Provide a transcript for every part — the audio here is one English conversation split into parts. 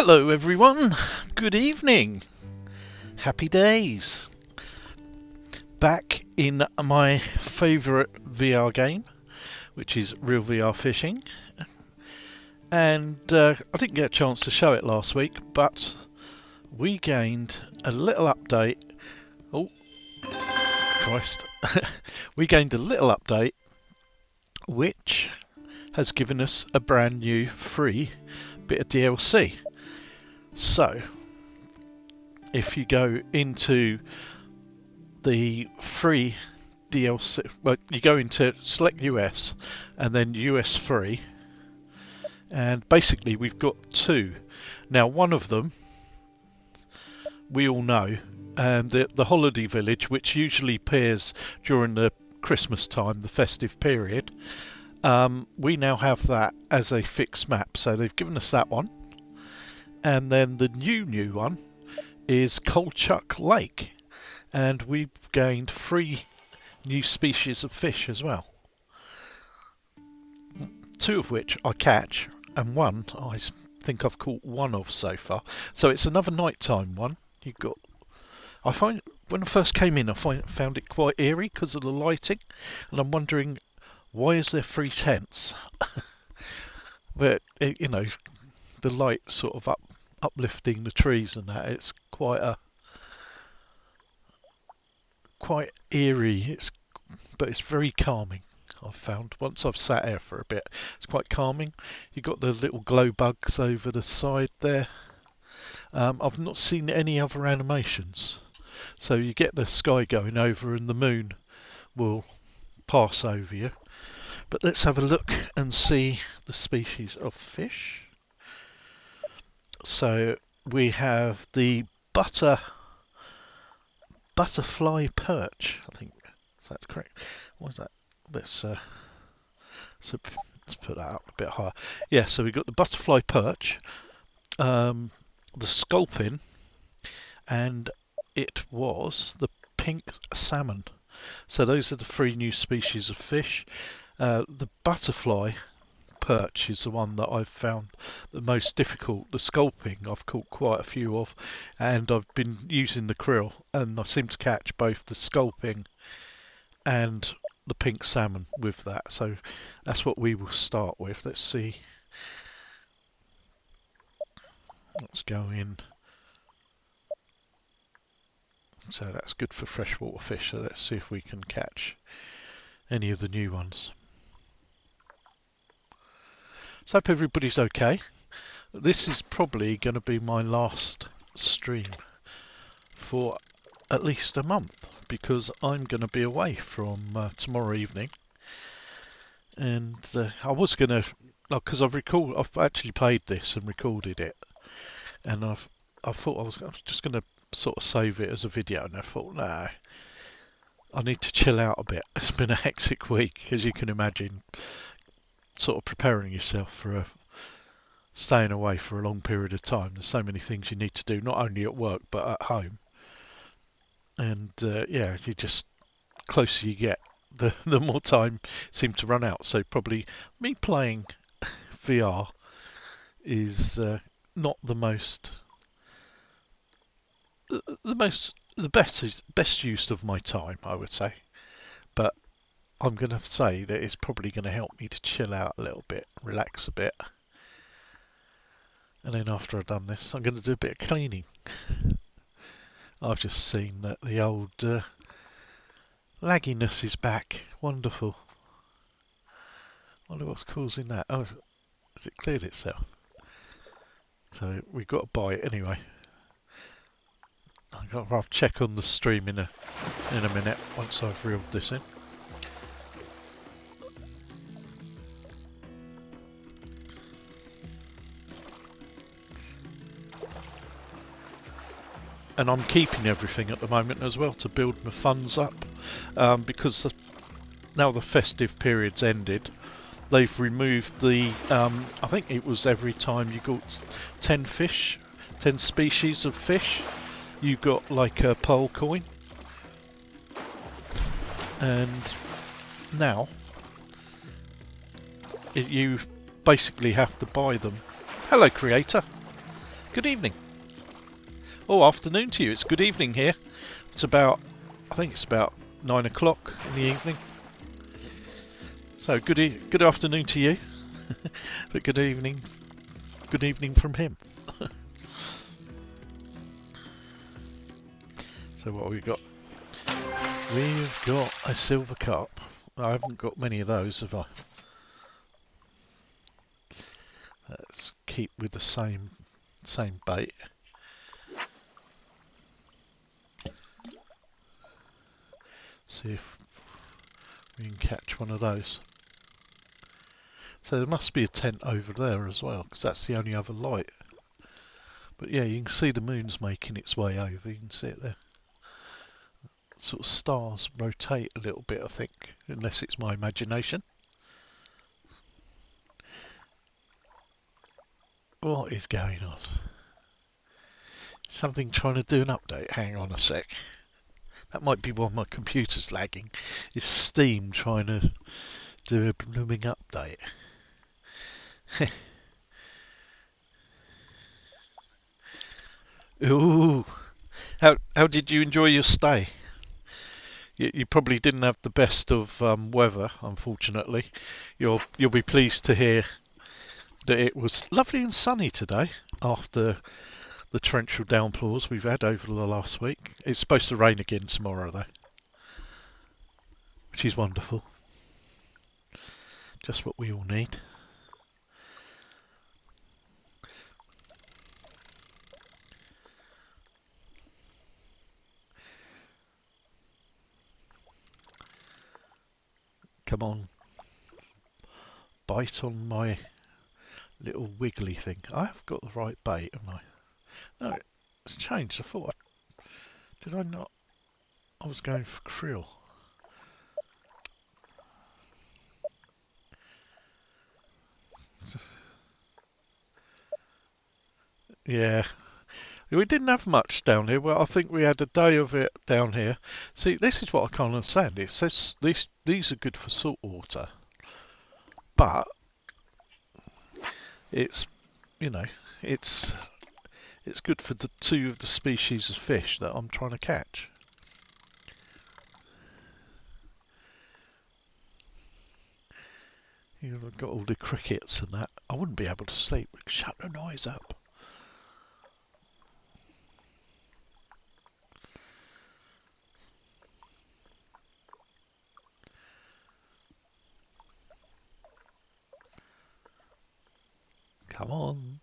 Hello everyone, good evening, happy days. Back in my favourite VR game, which is Real VR Fishing. And I didn't get a chance to show it last week, but we gained a little update. Oh, Christ. We gained a little update which has given us a brand new free bit of DLC. So, if you go into the free DLC, well, you go into select US and then US free, and basically we've got two. Now, one of them we all know, and the Holiday Village, which usually appears during the Christmas time, the festive period. We now have that as a fixed map, so they've given us that one. And then the new one is Kolchak Lake, and we've gained 3 new species of fish as well. 2 of which I catch, and 1 I think I've caught 1 of so far. So it's another nighttime one. You've got. I find when I first came in, I found it quite eerie because of the lighting, and I'm wondering why is there 3 tents? But you know, the light sort of uplifting the trees and that. It's quite eerie. But it's very calming. I've found once I've sat here for a bit, it's quite calming. You've got the little glow bugs over the side there. I've not seen any other animations. So you get the sky going over and the moon will pass over you. But let's have a look and see the species of fish. So we have the butterfly perch. I think that's correct. What is that? Let's put that up a bit higher. Yeah, so we've got the butterfly perch, the sculpin, and it was the pink salmon. So those are the 3 new species of fish. The butterfly perch is the one that I've found the most difficult. The sculpin I've caught quite a few of, and I've been using the krill, and I seem to catch both the sculpin and the pink salmon with that. So that's what we will start with. Let's see. Let's go in. So that's good for freshwater fish. So let's see if we can catch any of the new ones. So I hope everybody's okay. This is probably going to be my last stream for at least a month, because I'm going to be away from tomorrow evening. And I was going to, because I've actually played this and recorded it, and I thought I was just going to sort of save it as a video, and I thought, no, I need to chill out a bit. It's been a hectic week, as you can imagine, sort of preparing yourself for staying away for a long period of time. There's so many things you need to do, not only at work but at home. And yeah, you just closer you get, the more time seems to run out. So probably me playing VR is not the best use of my time, I would say. But I'm going to say that it's probably going to help me to chill out a little bit, relax a bit. And then after I've done this, I'm going to do a bit of cleaning. I've just seen that the old lagginess is back. Wonderful. Wonder what's causing that. Oh, has it cleared itself? So we've got to buy it anyway. I'll check on the stream in a minute once I've reeled this in. And I'm keeping everything at the moment as well to build my funds up, because now the festive period's ended, they've removed the, I think it was every time you got 10 species of fish, you got like a pearl coin. And now you basically have to buy them. Hello, creator. Good evening. Oh, afternoon to you. It's good evening here. I think it's about 9 o'clock in the evening. So good afternoon to you, but good evening from him. So what have we got? We've got a silver carp. I haven't got many of those, have I? Let's keep with the same bait. See if we can catch one of those. So there must be a tent over there as well, because that's the only other light. But yeah, you can see the moon's making its way over. You can see it there. Sort of stars rotate a little bit, I think, unless it's my imagination. What is going on? Something trying to do an update. Hang on a sec. That might be why my computer's lagging. It's Steam trying to do a blooming update. Ooh. How did you enjoy your stay? You probably didn't have the best of weather, unfortunately. You'll be pleased to hear that it was lovely and sunny today after the torrential downpours we've had over the last week. It's supposed to rain again tomorrow though, which is wonderful. Just what we all need. Come on, bite on my little wiggly thing. I have got the right bait, haven't I? No, it's changed. I thought did I not? I was going for krill. Yeah, we didn't have much down here. Well, I think we had a day of it down here. See, this is what I can't understand. It says these are good for salt water, but it's it's good for the two of the species of fish that I'm trying to catch. You've got all the crickets and that. I wouldn't be able to sleep. Shut the noise up. Come on.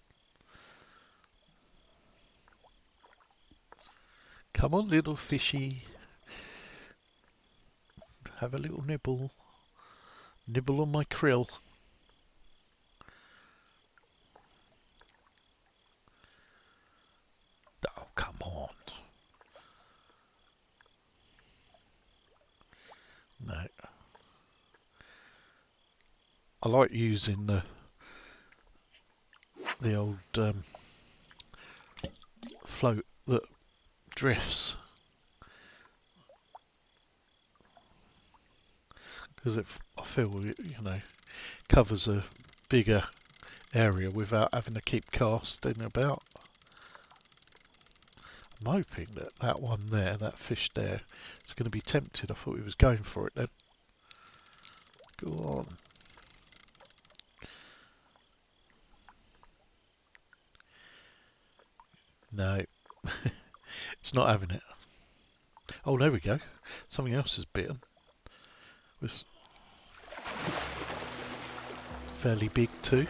Come on, little fishy. Have a little nibble. Nibble on my krill. Oh, come on. No. I like using the old float that drifts, because I feel covers a bigger area without having to keep casting about. I'm hoping that one there, that fish there, is going to be tempted. I thought he was going for it then. Go on. No, it's not having it. Oh, there we go. Something else is bitten. It was fairly big too.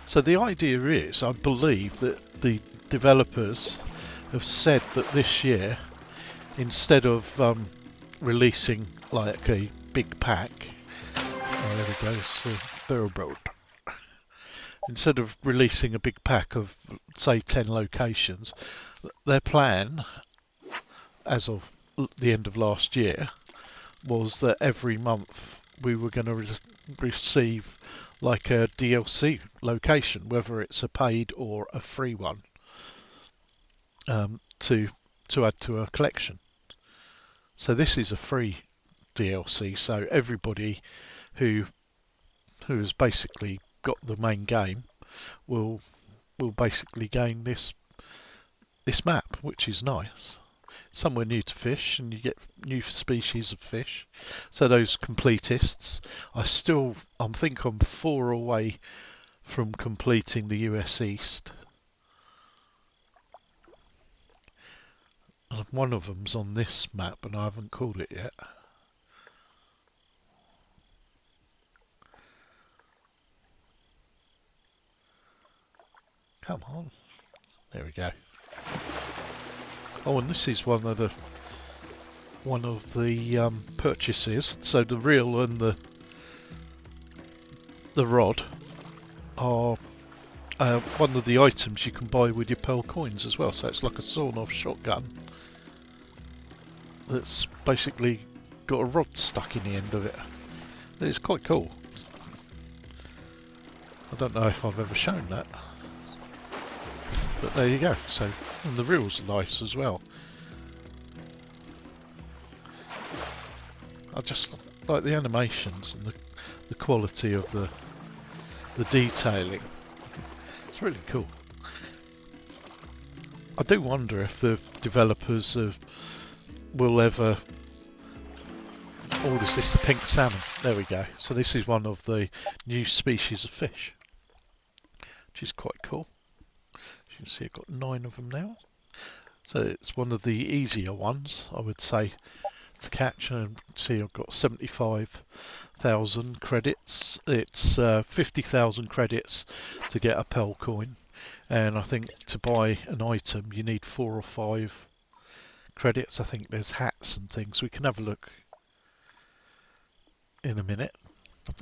So the idea is, I believe that the developers have said that this year, instead of releasing like a big pack, oh there we go, it's a barrelboat. Instead of releasing a big pack of say 10 locations, their plan, as of the end of last year, was that every month we were going to receive like a DLC location, whether it's a paid or a free one, to add to our collection. So this is a free DLC, so everybody who has basically got the main game will basically gain this map, which is nice. Somewhere new to fish, and you get new species of fish. So those completists, I think I'm 4 away from completing the US East. And one of them's on this map, and I haven't called it yet. Come on. There we go. Oh, and this is one of the purchases. So the reel and the rod are one of the items you can buy with your pearl coins as well. So it's like a sawn-off shotgun that's basically got a rod stuck in the end of it. It's quite cool. I don't know if I've ever shown that, but there you go. So, and the reels are nice as well. I just like the animations and the quality of the detailing. It's really cool. I do wonder if the developers will ever... Oh, is this the pink salmon? There we go. So this is one of the new species of fish, which is quite cool. As you can see, I've got 9 of them now. So it's one of the easier ones, I would say, to catch. And see, I've got 75,000 credits. It's 50,000 credits to get a pearl coin, and I think to buy an item you need 4 or 5 credits. I think there's hats and things. We can have a look in a minute. I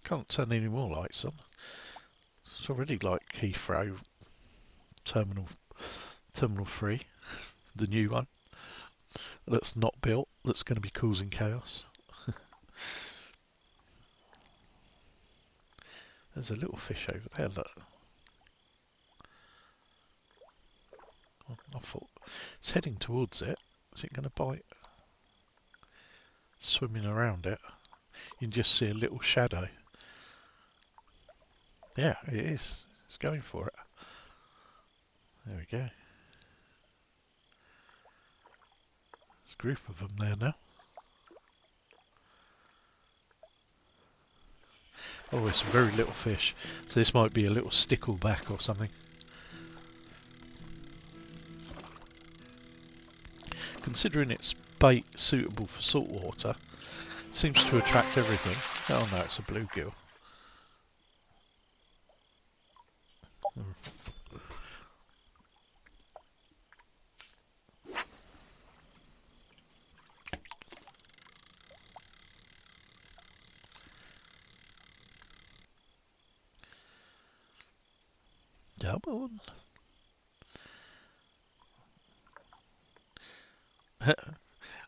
can't turn any more lights on. It's already like Heathrow Terminal 3, the new one that's not built, that's going to be causing chaos. There's a little fish over there, look. I thought it's heading towards it. Is it going to bite? Swimming around it. You can just see a little shadow. Yeah, it is. It's going for it. There we go. There's a group of them there now. Oh, it's a very little fish. So this might be a little stickleback or something. Considering it's bait suitable for saltwater, seems to attract everything. Oh no, it's a bluegill. Come on.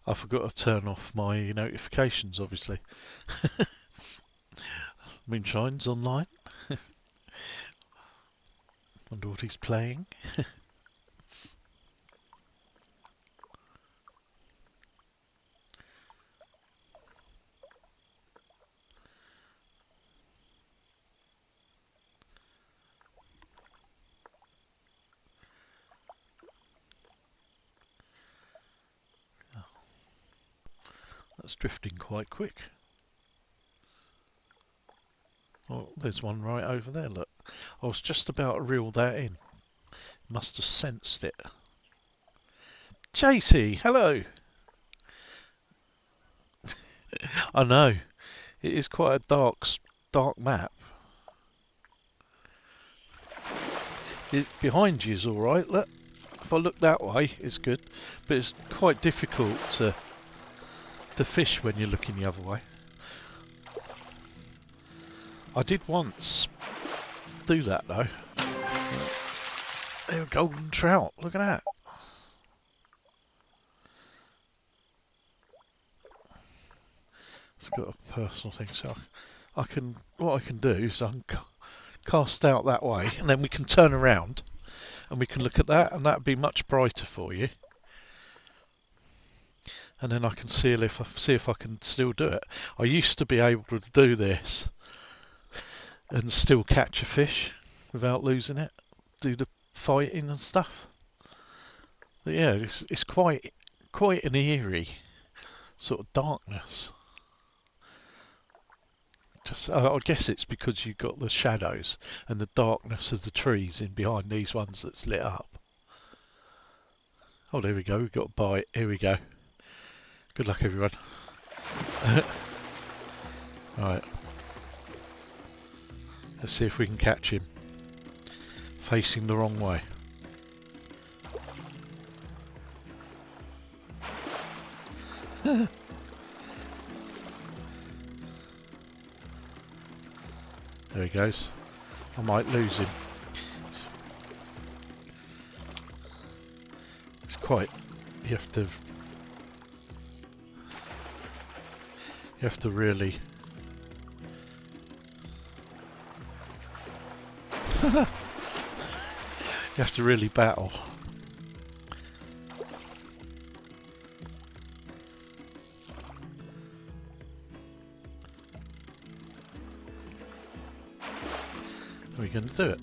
I forgot to turn off my notifications, obviously. Moonshine's online. Wonder what he's playing. That's drifting quite quick. Oh, there's one right over there, look. I was just about to reel that in. Must have sensed it. Chasey, hello! I know. It is quite a dark map. Behind you is alright, look. If I look that way, it's good. But it's quite difficult to fish when you're looking the other way. I did once do that though. They're a golden trout, look at that. It's got a personal thing, so what I can do is I can cast out that way, and then we can turn around and we can look at that, and that'd be much brighter for you. and then I can see if I can still do it. I used to be able to do this and still catch a fish without losing it, do the fighting and stuff. But yeah, it's quite an eerie sort of darkness. Just, I guess it's because you've got the shadows and the darkness of the trees in behind these ones that's lit up. Oh, there we go. We've got a bite. Here we go. Good luck, everyone. Right. Let's see if we can catch him. Facing the wrong way. There he goes. I might lose him. It's quite... You have to really... You have to really battle. Are we going to do it?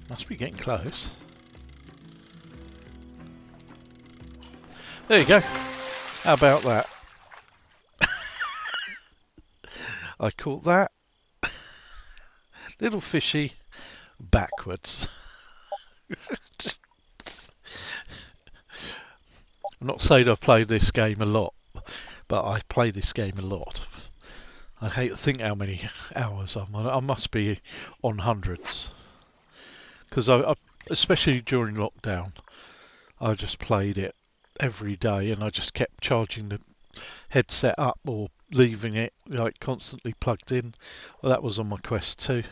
Must be getting close. There you go. How about that? I caught that. Little fishy backwards. I'm not saying I've played this game a lot, but I play this game a lot. I hate to think how many hours I'm on. I must be on hundreds. Because I, especially during lockdown, I just played it every day and I just kept charging the headset up or leaving it like constantly plugged in. Well, that was on my Quest 2.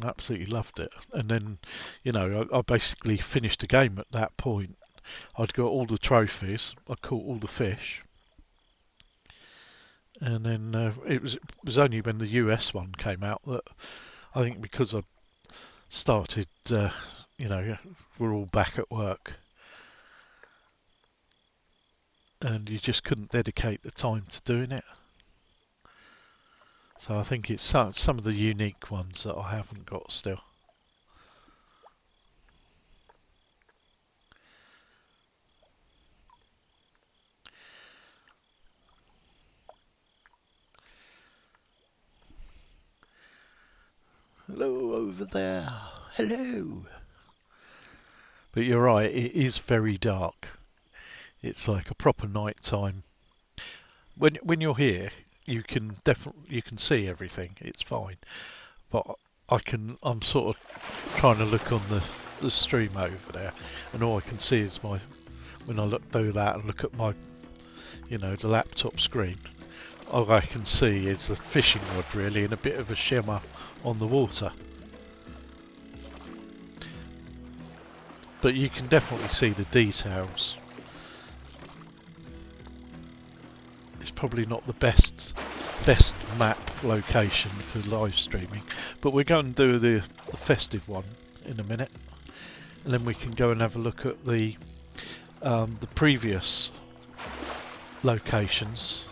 Absolutely loved it. And then, you know, I basically finished the game at that point. I'd got all the trophies, I caught all the fish. And then it was only when the US one came out that I think because I started, you know, we're all back at work. And you just couldn't dedicate the time to doing it. So I think it's some of the unique ones that I haven't got still. Hello over there. Hello. But you're right, it is very dark. It's like a proper night time. When you're here, you can see everything. It's fine. But I'm sort of trying to look on the stream over there, and all I can see is when I look through that and look at my, you know, the laptop screen. All I can see is the fishing rod really and a bit of a shimmer on the water. But you can definitely see the details. It's probably not the best map location for live streaming, but we're going to do the festive one in a minute, and then we can go and have a look at the previous locations,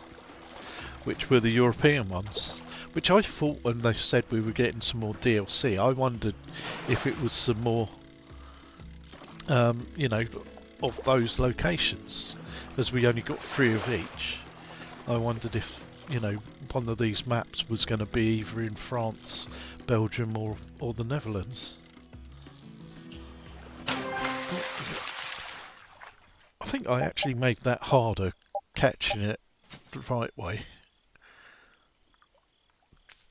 which were the European ones. Which I thought when they said we were getting some more DLC, I wondered if it was some more, you know, of those locations, as we only got 3 of each. I wondered if, you know, one of these maps was going to be either in France, Belgium or the Netherlands. I think I actually made that harder catching it the right way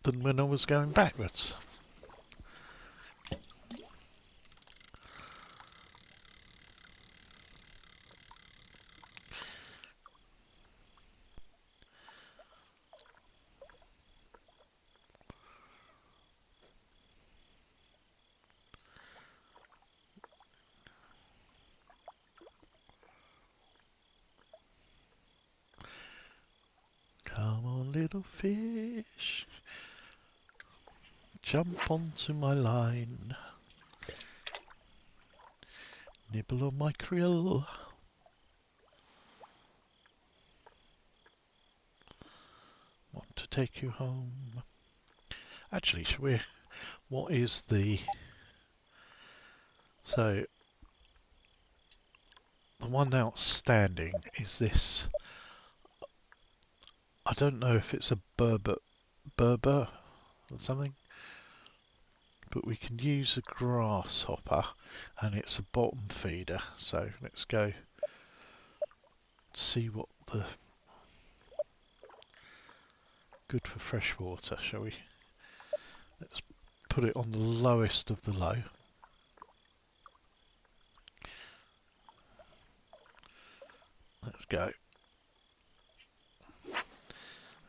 than when I was going backwards. Come on, little fish, jump onto my line. Nibble on my krill. Want to take you home. Actually, should we... What is the... So, the one outstanding is this. I don't know if it's a Berber or something, but we can use a grasshopper, and it's a bottom feeder. So let's go see what the good for fresh water, shall we? Let's put it on the lowest of the low. Let's go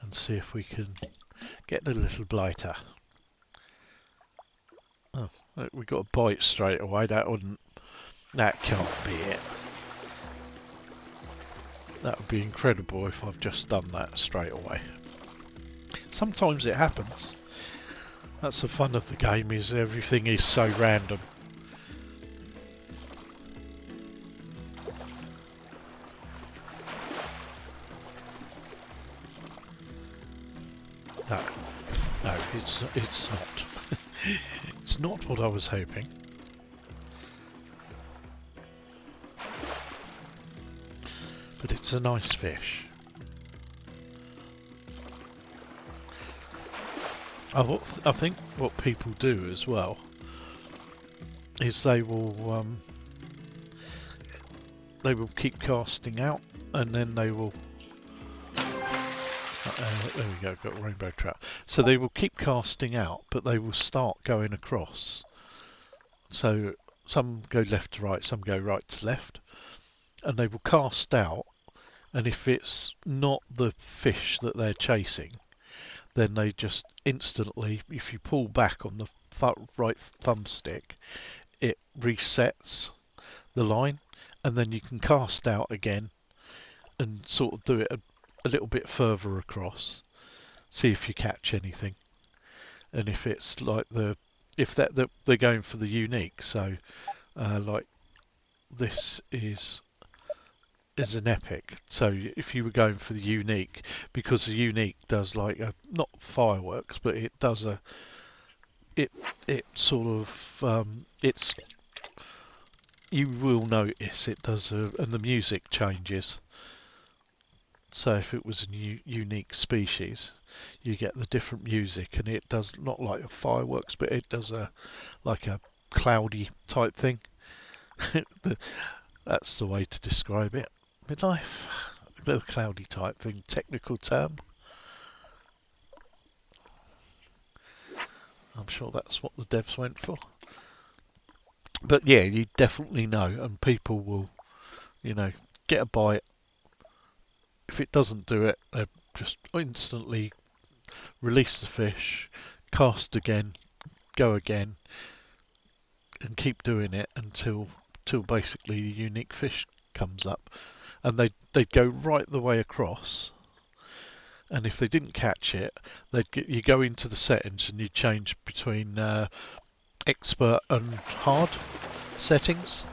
and see if we can get the little blighter. Oh, look, we got a bite straight away. That can't be it. That would be incredible if I've just done that straight away. Sometimes it happens. That's the fun of the game, is everything is so random. No, it's not. It's not what I was hoping. But it's a nice fish. I think what people do as well is they will keep casting out, and then they will. There we go, got a rainbow trout. So they will keep casting out, but they will start going across. So some go left to right, some go right to left, and they will cast out. And if it's not the fish that they're chasing, then they just instantly, if you pull back on the right thumbstick, it resets the line, and then you can cast out again and sort of do it a little bit further across, see if you catch anything. And if it's like they're going for the unique, so like this is an epic. So if you were going for the unique, because the unique does like not fireworks, but it does it sort of it's, you will notice it does and the music changes. So if it was a unique species, you get the different music, and it does not like a fireworks, but it does like a cloudy type thing. That's the way to describe it. Midlife, the cloudy type thing, technical term. I'm sure that's what the devs went for. But yeah, you definitely know, and people will, get a bite. If it doesn't do it, they just instantly release the fish, cast again, go again, and keep doing it until basically the unique fish comes up. And they'd go right the way across. And if they didn't catch it, you go into the settings and you change between expert and hard settings,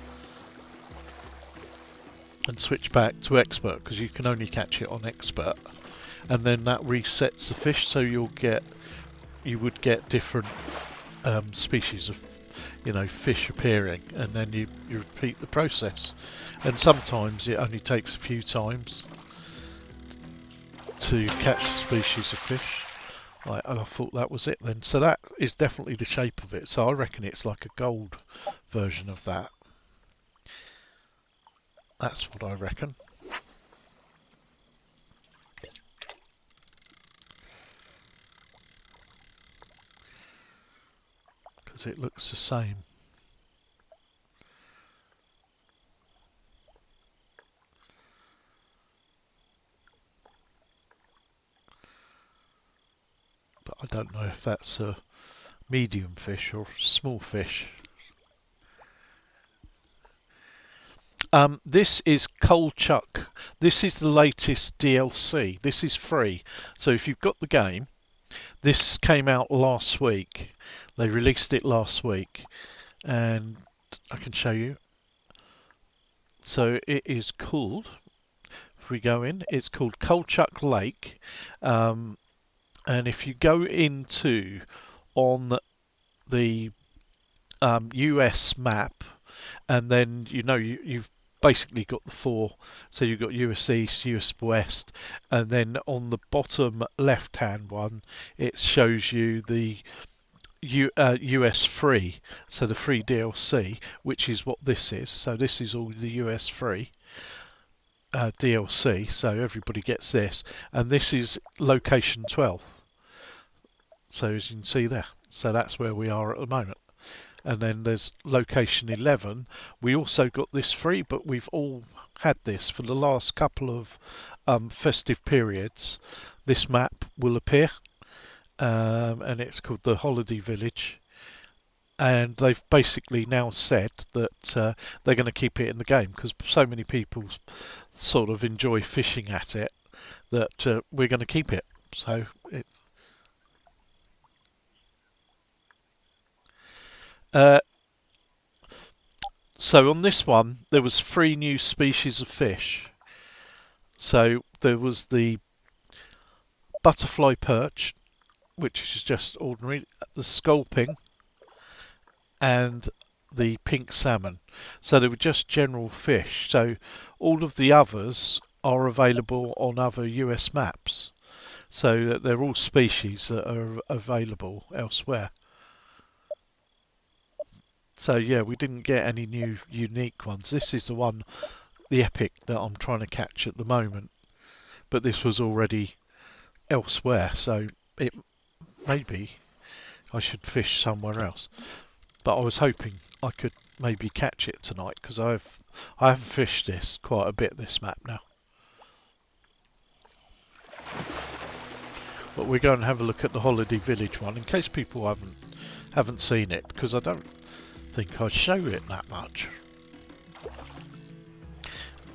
and switch back to expert, because you can only catch it on expert, and then that resets the fish, so you would get different species of fish appearing, and then you repeat the process. And sometimes it only takes a few times to catch a species of fish. I thought that was it then. So that is definitely the shape of it. So I reckon it's like a gold version of that. That's what I reckon. Because it looks the same. But I don't know if that's a medium fish or small fish. This is Coal Chuck. This is the latest DLC. This is free. So if you've got the game, this came out last week. They released it last week, and I can show you. So it is called, if we go in, it's called Kolchak Lake. Um, and if you go into on the US map, and then you've basically got the four. So you've got US East, US West, and then on the bottom left-hand one, it shows you the US free, so the free DLC, which is what this is. So this is all the US free DLC, so everybody gets this, and this is location 12. So as you can see there, so that's where we are at the moment. And then there's location 11. We also got this free, but we've all had this for the last couple of festive periods. This map will appear, and it's called the Holiday Village. And they've basically now said that they're going to keep it in the game because so many people sort of enjoy fishing at it that we're going to keep it. So uh, so on this one there was 3 new species of fish. So there was the butterfly perch, which is just ordinary, the sculpin, and the pink salmon. So they were just general fish. So all of the others are available on other US maps. So they're all species that are available elsewhere. So yeah, we didn't get any new unique ones. This is the one, the epic, that I'm trying to catch at the moment. But this was already elsewhere, so it maybe I should fish somewhere else. But I was hoping I could maybe catch it tonight because I have fished this quite a bit, this map now. But we're going to have a look at the Holiday Village one in case people haven't seen it, because I don't think I show it that much.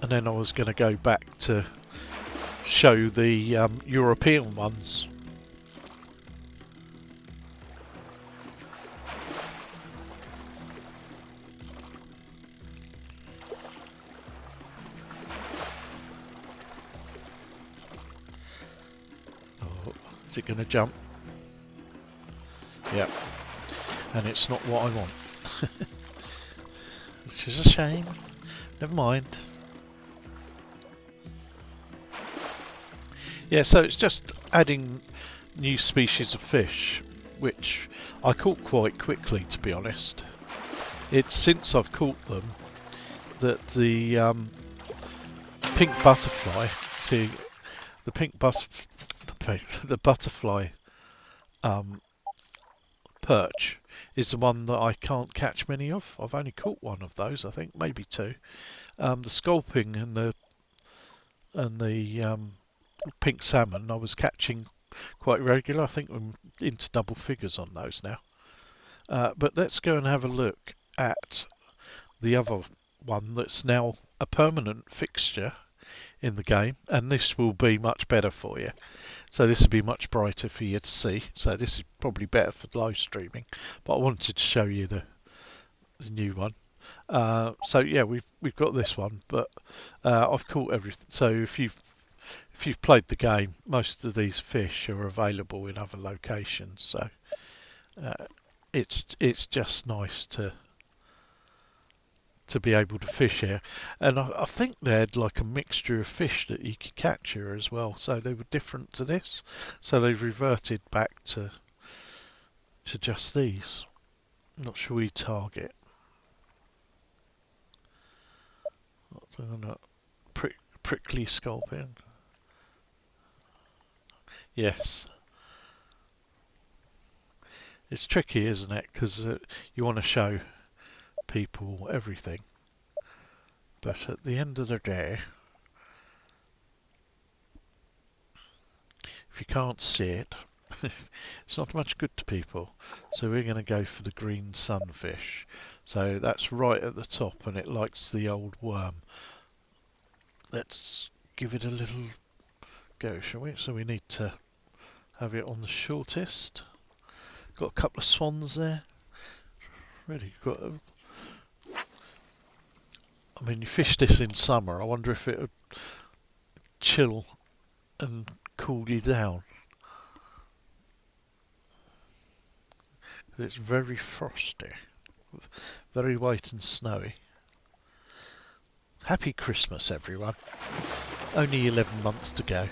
And then I was going to go back to show the European ones. Oh, is it going to jump? Yep. And it's not what I want. Which is a shame. Never mind. Yeah, so it's just adding new species of fish, which I caught quite quickly, to be honest. It's since I've caught them that the pink butterfly, see, the pink the butterfly perch is the one that I can't catch many of. I've only caught one of those, I think, maybe 2. The sculpin and the pink salmon I was catching quite regular. I think I'm into double figures on those now. But let's go and have a look at the other one that's now a permanent fixture in the game, and this will be much better for you. So this will be much brighter for you to see. So this is probably better for live streaming, but I wanted to show you the new one. So yeah, we've got this one, but I've caught everything. So if you've played the game, most of these fish are available in other locations. So it's just nice to be able to fish here, and I think they had like a mixture of fish that you could catch here as well. So they were different to this. So they've reverted back to just these. Not sure we target. Prickly sculpin. Yes. It's tricky, isn't it? Because you want to show people everything. But at the end of the day, if you can't see it, it's not much good to people. So we're going to go for the green sunfish. So that's right at the top, and it likes the old worm. Let's give it a little go, shall we? So we need to have it on the shortest. Got a couple of swans there. Really got I mean, you fish this in summer. I wonder if it would chill and cool you down. It's very frosty, very white and snowy. Happy Christmas, everyone. Only 11 months to go.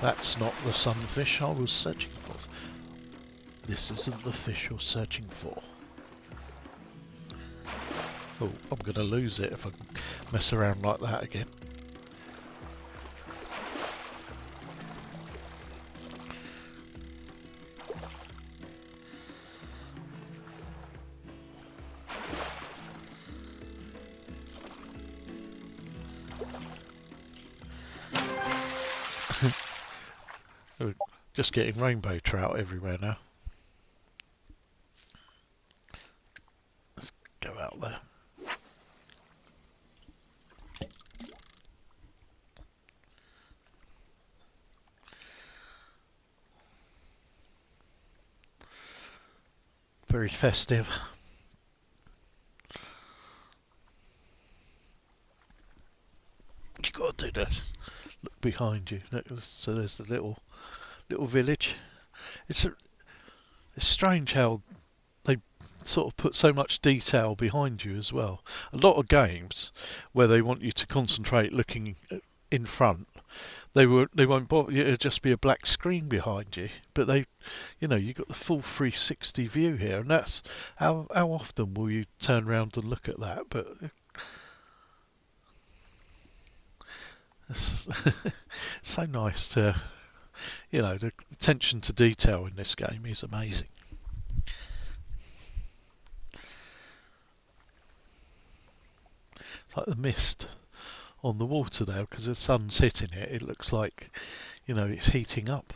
That's not the sunfish I was searching for. This isn't the fish you're searching for. Oh, I'm going to lose it if I mess around like that again. We're just getting rainbow trout everywhere now. Let's go out there. Very festive. You got to do that. Look behind you. So there's the little village. It's strange how they sort of put so much detail behind you as well. A lot of games where they want you to concentrate looking in front, they won't bother you. It'll just be a black screen behind you. But you've got the full 360 view here, and that's how often will you turn around and look at that? But it's so nice to, the attention to detail in this game is amazing. It's like the mist on the water now, because the sun's hitting it. It looks like, it's heating up.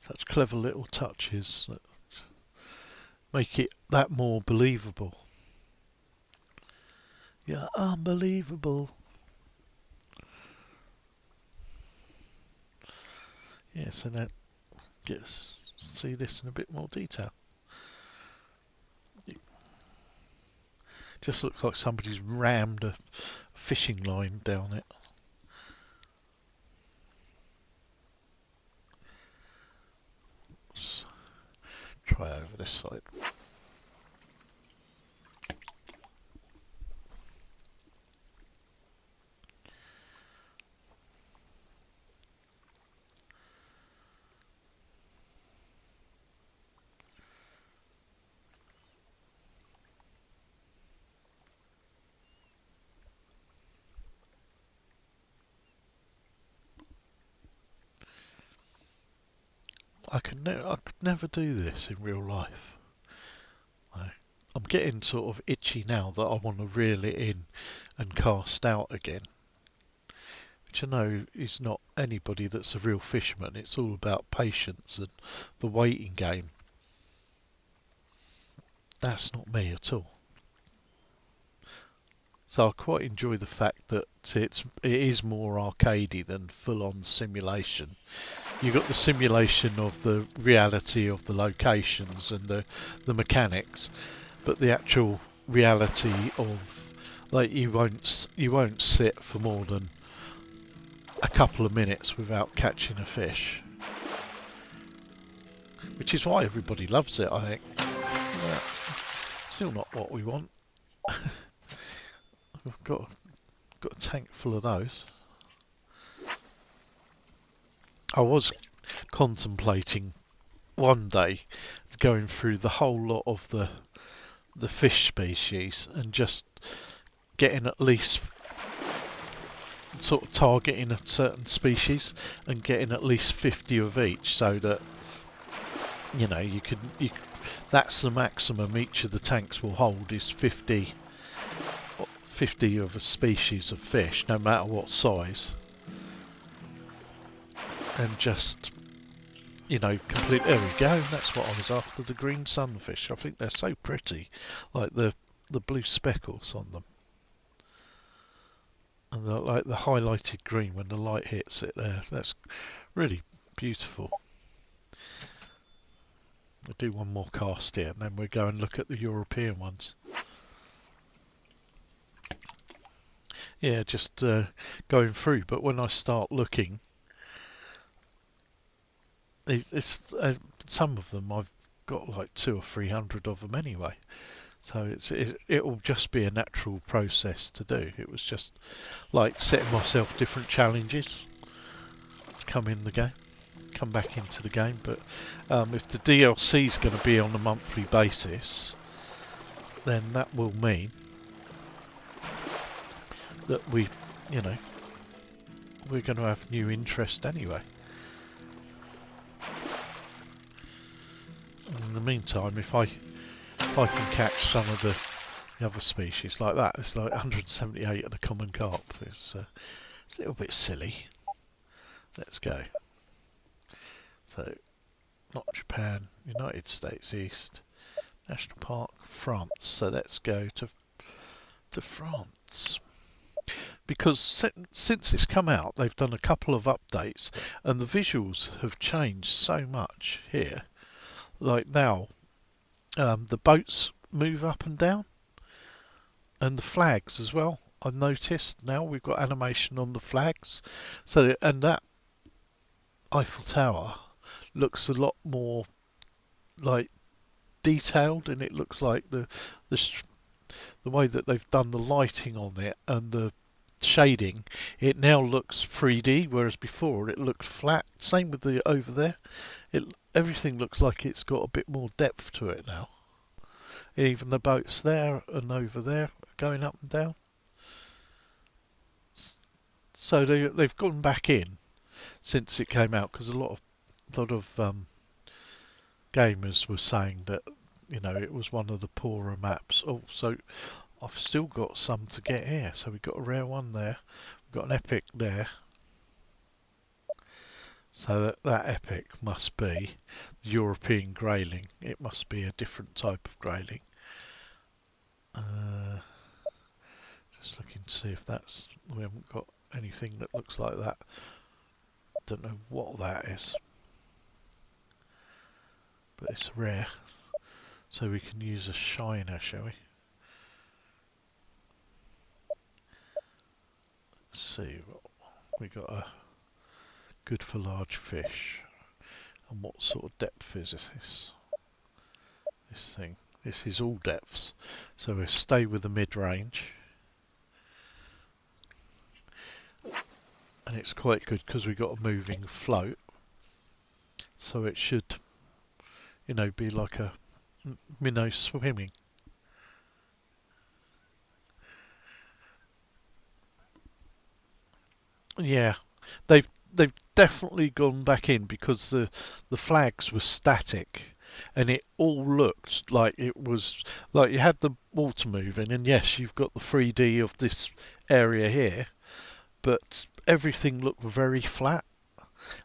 Such clever little touches that make it that more believable. Yeah, unbelievable. Yeah, so now let's see this in a bit more detail. It just looks like somebody's rammed a fishing line down it. Let's try over this side. I could never do this in real life. I'm getting sort of itchy now that I want to reel it in and cast out again. Which I know is not anybody that's a real fisherman. It's all about patience and the waiting game. That's not me at all. So I quite enjoy the fact that it is more arcadey than full-on simulation. You've got the simulation of the reality of the locations and the mechanics, but the actual reality of, like, you won't sit for more than a couple of minutes without catching a fish, which is why everybody loves it, I think. Yeah. Still not what we want. We've got a tank full of those. I was contemplating one day going through the whole lot of the fish species and just getting at least sort of targeting a certain species and getting at least 50 of each, so that You know, that's the maximum each of the tanks will hold is 50 of a species of fish, no matter what size. And just, you know, complete. There we go. That's what I was after. The green sunfish. I think they're so pretty, like the blue speckles on them, and like the highlighted green when the light hits it. There, that's really beautiful. I'll do one more cast here, and then we'll go and look at the European ones. Yeah, just going through. But when I start looking, it's some of them I've got like 200 or 300 of them anyway. So it'll just be a natural process to do. It was just like setting myself different challenges to come back into the game. But if the DLC is going to be on a monthly basis, then that will mean that we're going to have new interest anyway. In the meantime, if I can catch some of the other species like that, it's like 178 of the common carp. It's a little bit silly. Let's go. So, not Japan, United States East, National Park, France. So let's go to France. Because since it's come out, they've done a couple of updates, and the visuals have changed so much here. Like now, the boats move up and down, and the flags as well. I've noticed now we've got animation on the flags, and that Eiffel Tower looks a lot more like detailed, and it looks like the way that they've done the lighting on it and the shading. It now looks 3D, whereas before it looked flat. Same with the over there. Everything looks like it's got a bit more depth to it now. Even the boats there and over there going up and down. So they've gone back in since it came out, because a lot of gamers were saying that it was one of the poorer maps. Oh, so I've still got some to get here. So we've got a rare one there. We've got an epic there. So that epic must be the European grayling. It must be a different type of grayling. Just looking to see if we haven't got anything that looks like that. Don't know what that is, but it's rare. So we can use a shiner, shall we? Let's see, we got a good for large fish. And what sort of depth is this? This thing. This is all depths. So we'll stay with the mid-range. And it's quite good because we've got a moving float. So it should, be like a minnow swimming. Yeah, they've definitely gone back in, because the flags were static, and it all looked like it was like you had the water moving, and yes, you've got the 3D of this area here, but everything looked very flat,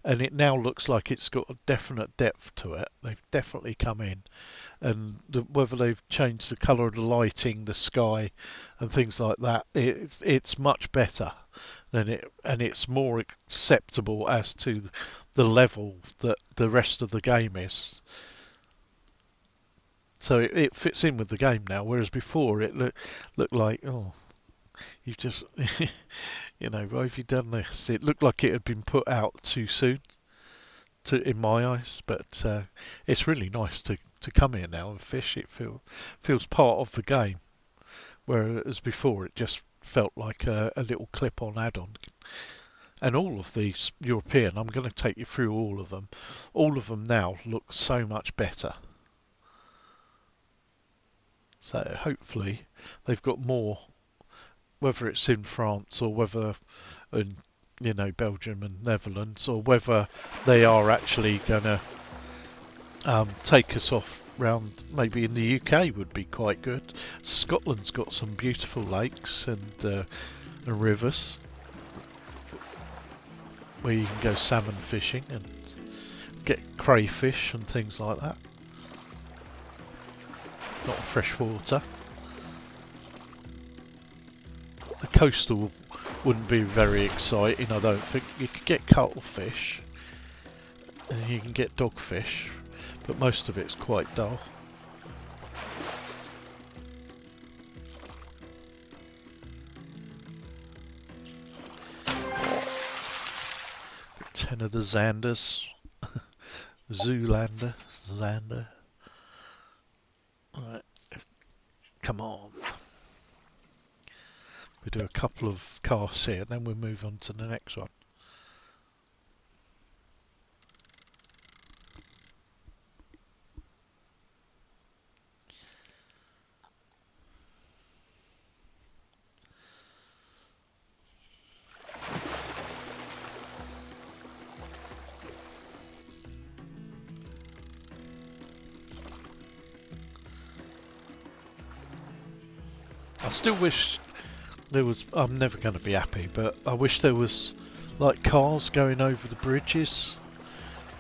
and it now looks like it's got a definite depth to it. They've definitely come in, and whether they've changed the colour of the lighting, the sky, and things like that, it's much better than it, and it's more acceptable as to the level that the rest of the game is. So it fits in with the game now, whereas before it looked like, oh, you've just, why have you done this? It looked like it had been put out too soon, in my eyes. But it's really nice to come here now and fish. It feels part of the game, whereas before it just felt like a little clip-on add-on. And all of these European, I'm going to take you through all of them. All of them now look so much better. So hopefully they've got more, whether it's in France or whether in Belgium and Netherlands, or whether they are actually going to take us off round. Maybe in the UK would be quite good. Scotland's got some beautiful lakes and rivers where you can go salmon fishing and get crayfish and things like that. Not fresh water. The coastal wouldn't be very exciting, I don't think. You could get cuttlefish and you can get dogfish, but most of it's quite dull. Got 10 of the Xanders. Zoolander. Xander. Right, come on. We do a couple of casts here, then we'll move on to the next one. I still wish there was. I'm never going to be happy, but I wish there was like cars going over the bridges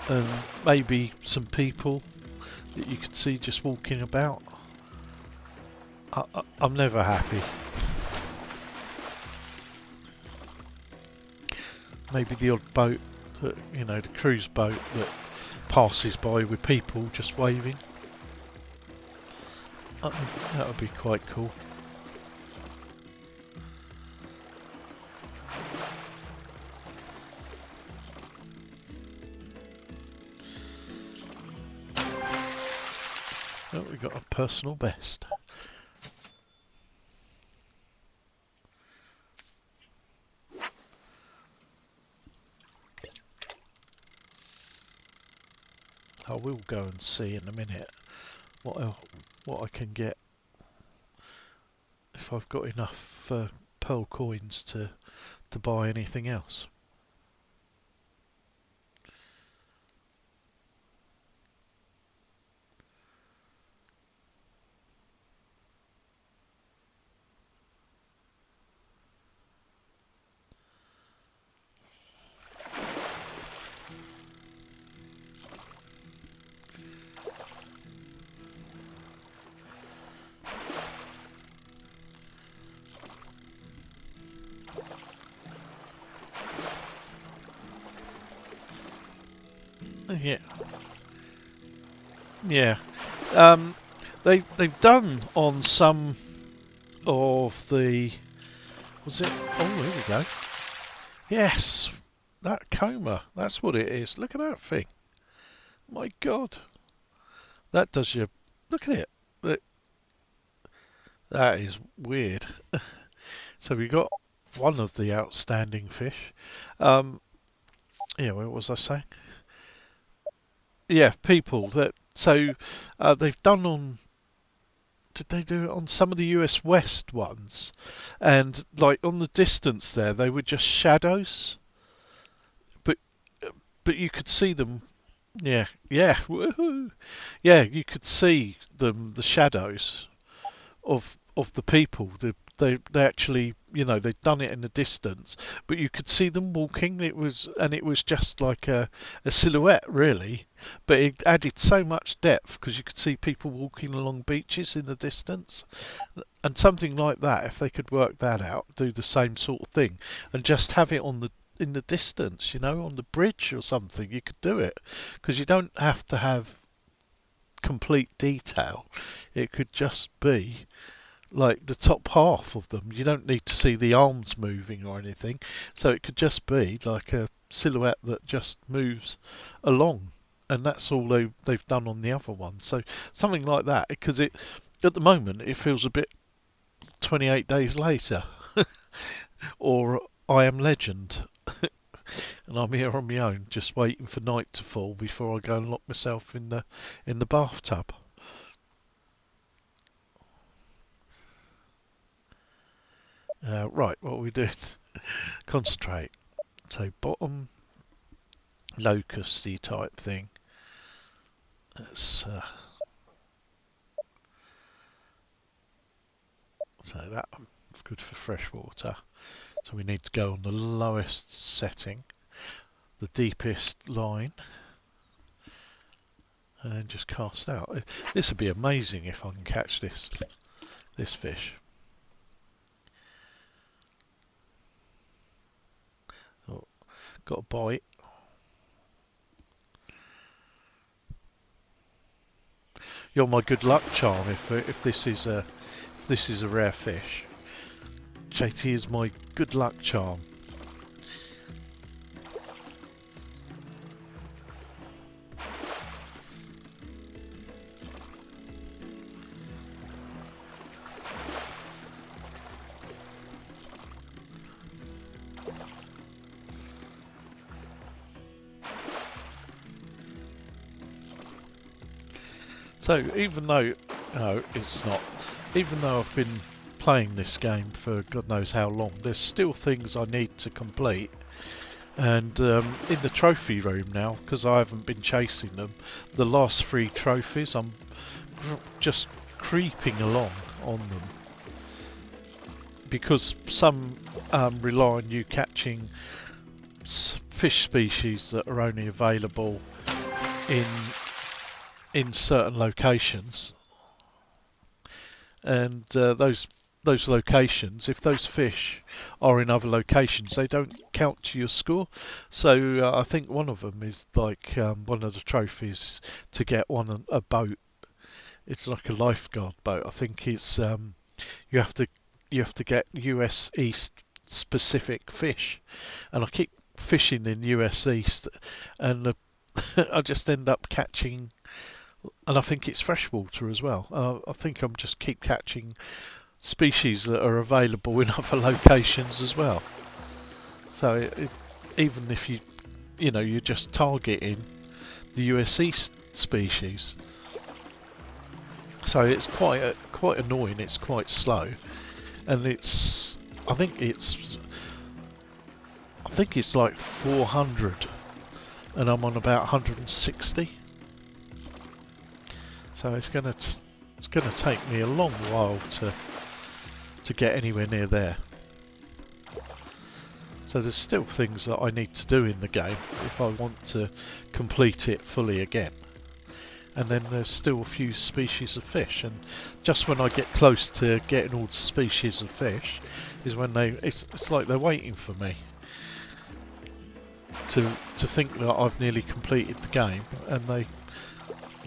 and maybe some people that you could see just walking about. I'm never happy. Maybe the odd boat that, you know, the cruise boat that passes by with people just waving. That would be quite cool. Oh, we got a personal best. I will go and see in a minute what I can get if I've got enough pearl coins to buy anything else. Yeah, yeah. They've done on some of the. Was it? Oh, here we go. Yes, that coma. That's what it is. Look at that thing. My God, that does you. Look at it. That is weird. So we got one of the outstanding fish. Yeah, what was I saying? Yeah, people that. So they've done on. Did they do it on some of the US West ones? And like on the distance there, they were just shadows, but you could see them. Yeah, yeah, woohoo! Yeah, you could see them, the shadows of the people. They actually, you know, they'd done it in the distance, but you could see them walking. It was just like a silhouette really, but it added so much depth because you could see people walking along beaches in the distance, and something like that. If they could work that out, do the same sort of thing, and just have it on the in the distance, you know, on the bridge or something, you could do it because you don't have to have complete detail. It could just be like the top half of them. You don't need to see the arms moving or anything. So it could just be like a silhouette that just moves along. And that's all they've done on the other one. So something like that, because it at the moment it feels a bit 28 days later, or I Am Legend, and I'm here on my own, just waiting for night to fall before I go and lock myself in the bathtub. Right, what are we doing? Concentrate. So bottom locusty type thing. Let's so that's good for fresh water. So we need to go on the lowest setting, the deepest line, and then just cast out. This would be amazing if I can catch this fish. Oh, got a bite. You're my good luck charm if this is a rare fish. JT is my good luck charm. So even though, no, it's not. Even though I've been playing this game for God knows how long, there's still things I need to complete. And in the trophy room now, because I haven't been chasing them, the last 3 trophies, I'm just creeping along on them. Because some rely on you catching fish species that are only available in certain locations, and those locations, if those fish are in other locations, they don't count to your score. So I think one of them is like one of the trophies to get a boat. It's like a lifeguard boat. I think it's you have to get US East specific fish, and I keep fishing in US East, and I just end up catching. And I think it's freshwater as well. I think I'm just keep catching species that are available in other locations as well. So even if you're just targeting the US East species, so it's quite annoying. It's quite slow, and I think it's like 400, and I'm on about 160. So it's gonna take me a long while to get anywhere near there. So there's still things that I need to do in the game if I want to complete it fully again. And then there's still a few species of fish, and just when I get close to getting all the species of fish is when it's like they're waiting for me to think that I've nearly completed the game, and they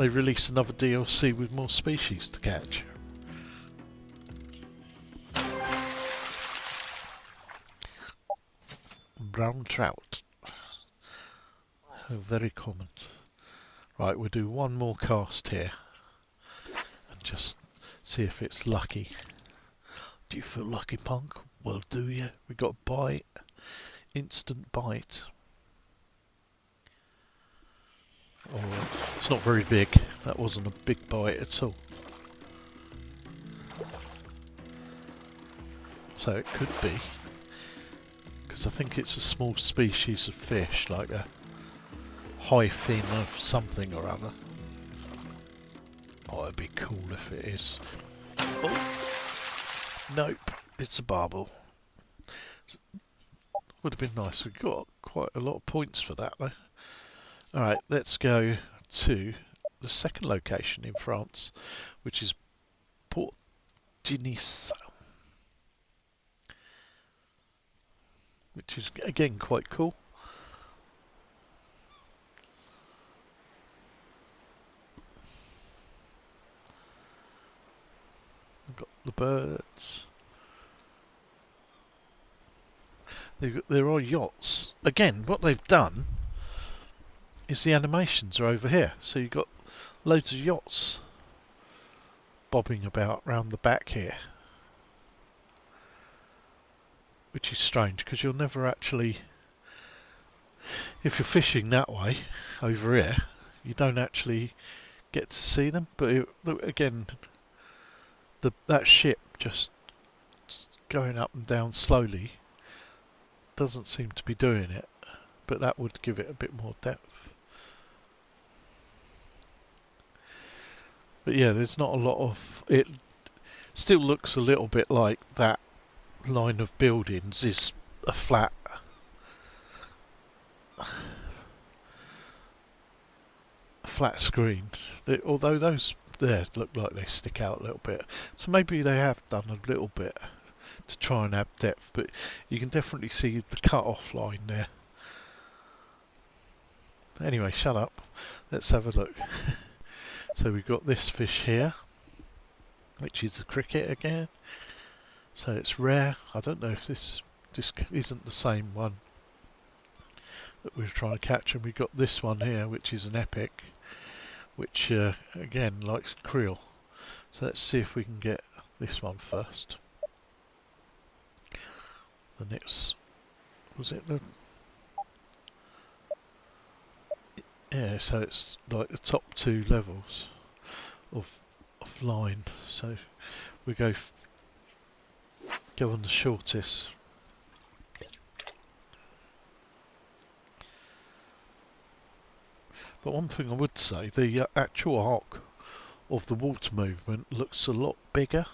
release another DLC with more species to catch. Brown trout. Oh, very common. Right, we'll do one more cast here and just see if it's lucky. Do you feel lucky, punk? Well, do you? We got a bite. Instant bite. Oh, it's not very big. That wasn't a big bite at all. So it could be, because I think it's a small species of fish, like a high fin of something or other. Oh, it'd be cool if it is. Oh, nope, it's a barbel. Would have been nice. We got quite a lot of points for that though. Alright, let's go to the second location in France, which is Port Genisse, which is again quite cool. We've got the birds. There are yachts. Again, what they've done is the animations are over here. So you've got loads of yachts bobbing about round the back here. Which is strange, because you'll never actually... If you're fishing that way, over here, you don't actually get to see them. But again, that ship just going up and down slowly doesn't seem to be doing it, but that would give it a bit more depth. But yeah, there's not a lot of it. Still looks a little bit like that line of buildings is a flat screen. Although those there look like they stick out a little bit, so maybe they have done a little bit to try and add depth. But you can definitely see the cut-off line there. Anyway, shut up. Let's have a look. So we've got this fish here, which is the cricket again. So it's rare. I don't know if this isn't the same one that we were trying to catch, and we've got this one here, which is an epic, which again likes krill. So let's see if we can get this one first. The next, was it the? Yeah, so it's like the top two levels of line. So we go on the shortest. But one thing I would say, the actual arc of the water movement looks a lot bigger.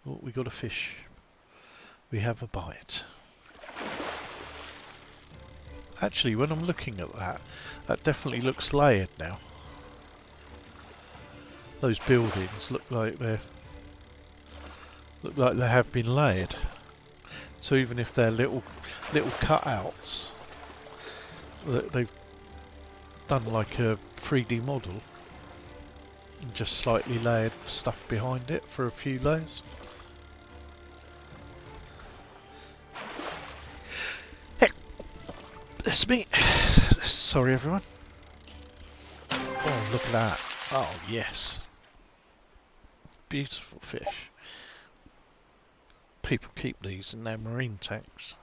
Oh, we got a fish. We have a bite. Actually, when I'm looking at that, that definitely looks layered now. Those buildings look like they have been layered. So even if they're little cutouts, they've done like a 3D model and just slightly layered stuff behind it for a few layers. Heck, that's me. Sorry everyone. Oh, look at that. Oh yes. Beautiful fish. People keep these in their marine tanks.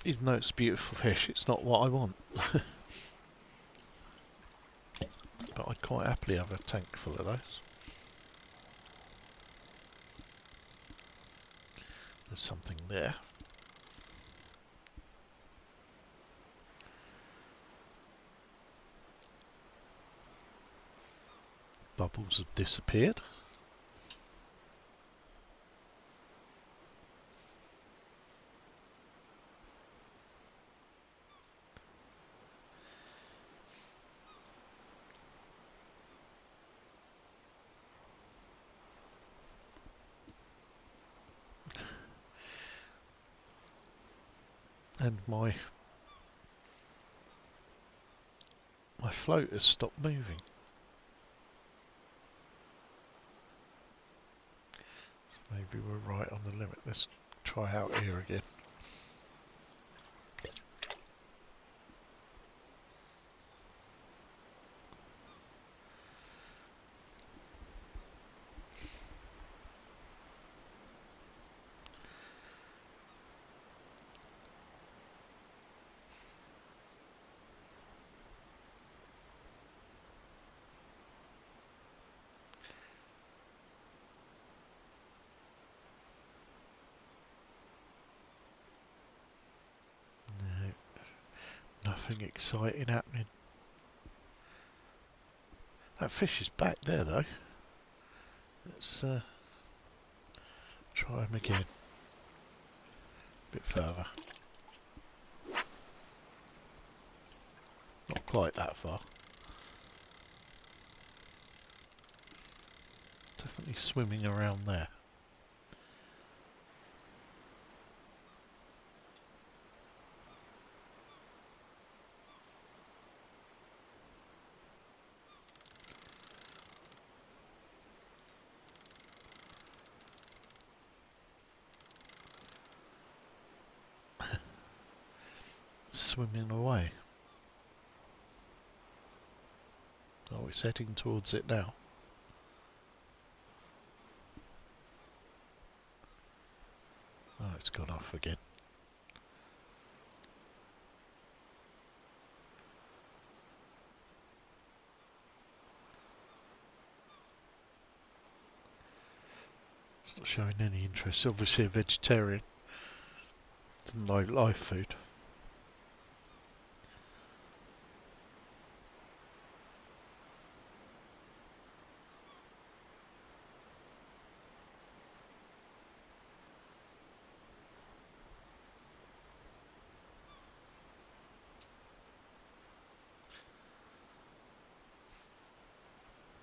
Even though it's a beautiful fish, it's not what I want. But I'd quite happily have a tank full of those. There's something there. Bubbles have disappeared. And my float has stopped moving. Maybe we're right on the limit. Let's try out here again. Nothing exciting happening. That fish is back there though. Let's try him again. A bit further. Not quite that far. Definitely swimming around there. Swimming away. Oh, it's heading towards it now. Oh, it's gone off again. It's not showing any interest. Obviously a vegetarian. Doesn't like live food.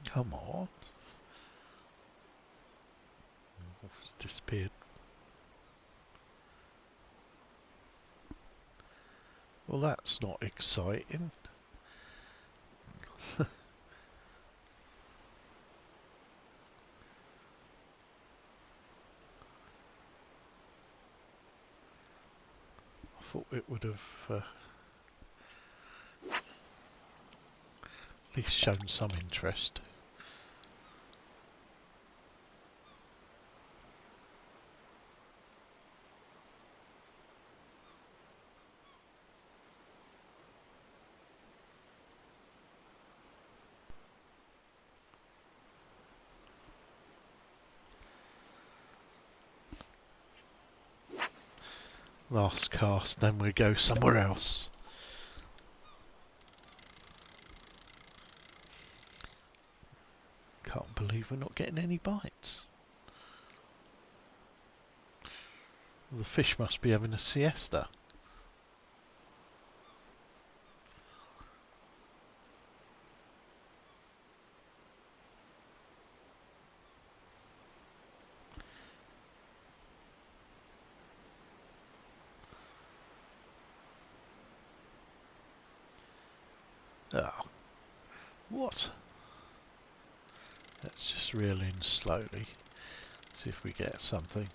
Come on. It's disappeared. Well, that's not exciting. I thought it would have at least shown some interest. Last cast, then we go somewhere else. Can't believe we're not getting any bites. The fish must be having a siesta. Ah, what? Let's just reel in slowly. See if we get something.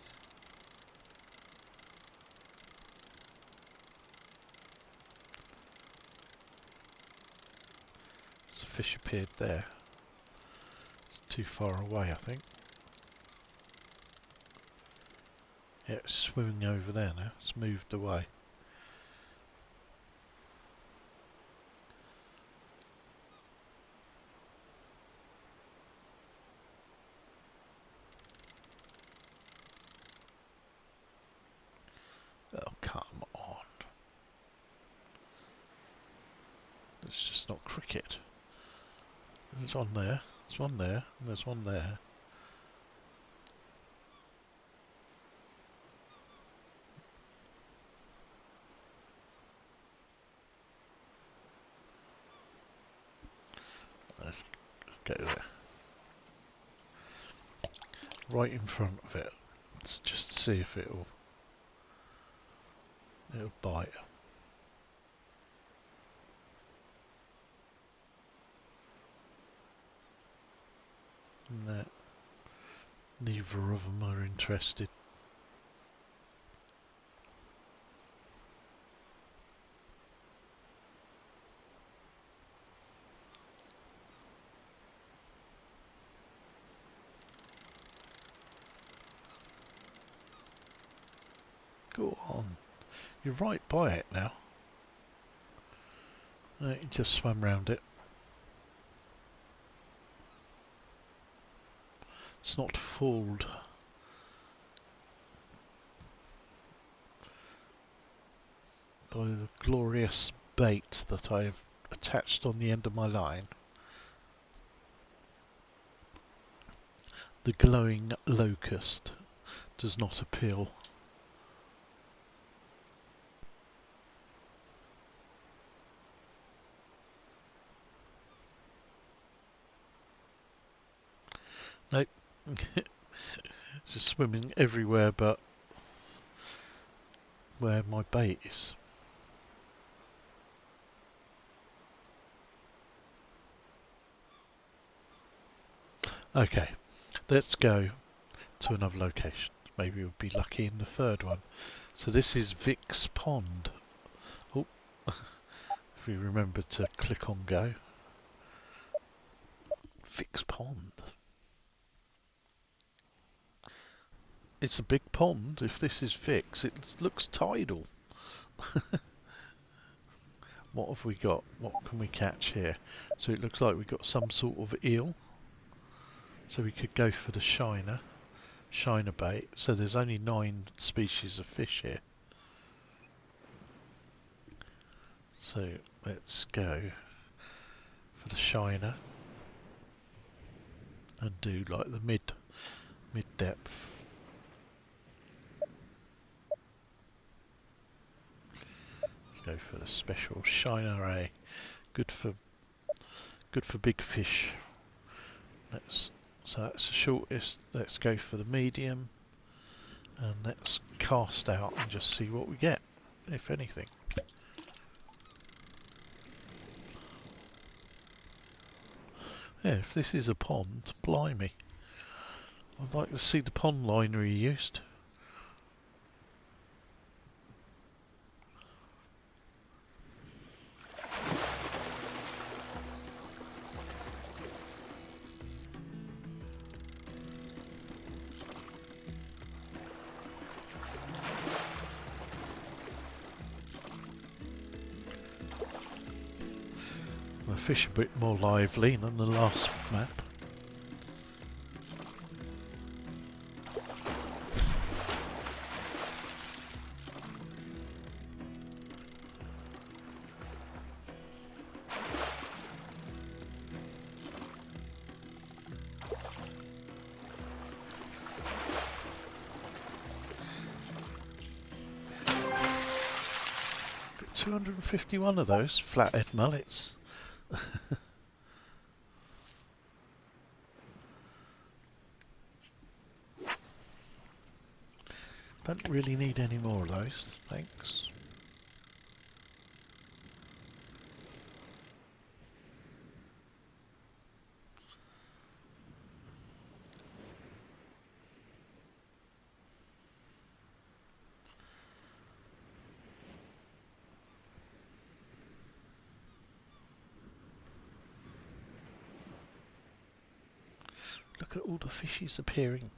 There's a fish appeared there. It's too far away, I think. Yeah, it's swimming over there now. It's moved away. Oh, come on. It's just not cricket. There's one there, there's one there, and there's one there. Let's go there. Right in front of it. Let's just see if it'll bite. No, neither of them are interested. Go on. You're right by it now. No, you just swam round it. It's not fooled. By the glorious bait that I have attached on the end of my line. The glowing locust does not appeal. Nope. It's just swimming everywhere but where my bait is. Okay, let's go to another location. Maybe we'll be lucky in the third one. So this is Vic's Pond. Oh, if we remember to click on go. Vic's Pond. It's a big pond. If this is Vic's, it looks tidal. What have we got? What can we catch here? So it looks like we've got some sort of eel. So we could go for the shiner bait. So there's only 9 species of fish here. So let's go for the shiner and do like the mid depth. Let's go for the special shiner A. Good for big fish. So that's the shortest. Let's go for the medium, and let's cast out and just see what we get, if anything. Yeah, if this is a pond, blimey. I'd like to see the pond liner he used. The fish a bit more lively than the last map. Got 251 of those flathead mullets. Don't really need any more of those, thanks. Look at all the fishes appearing.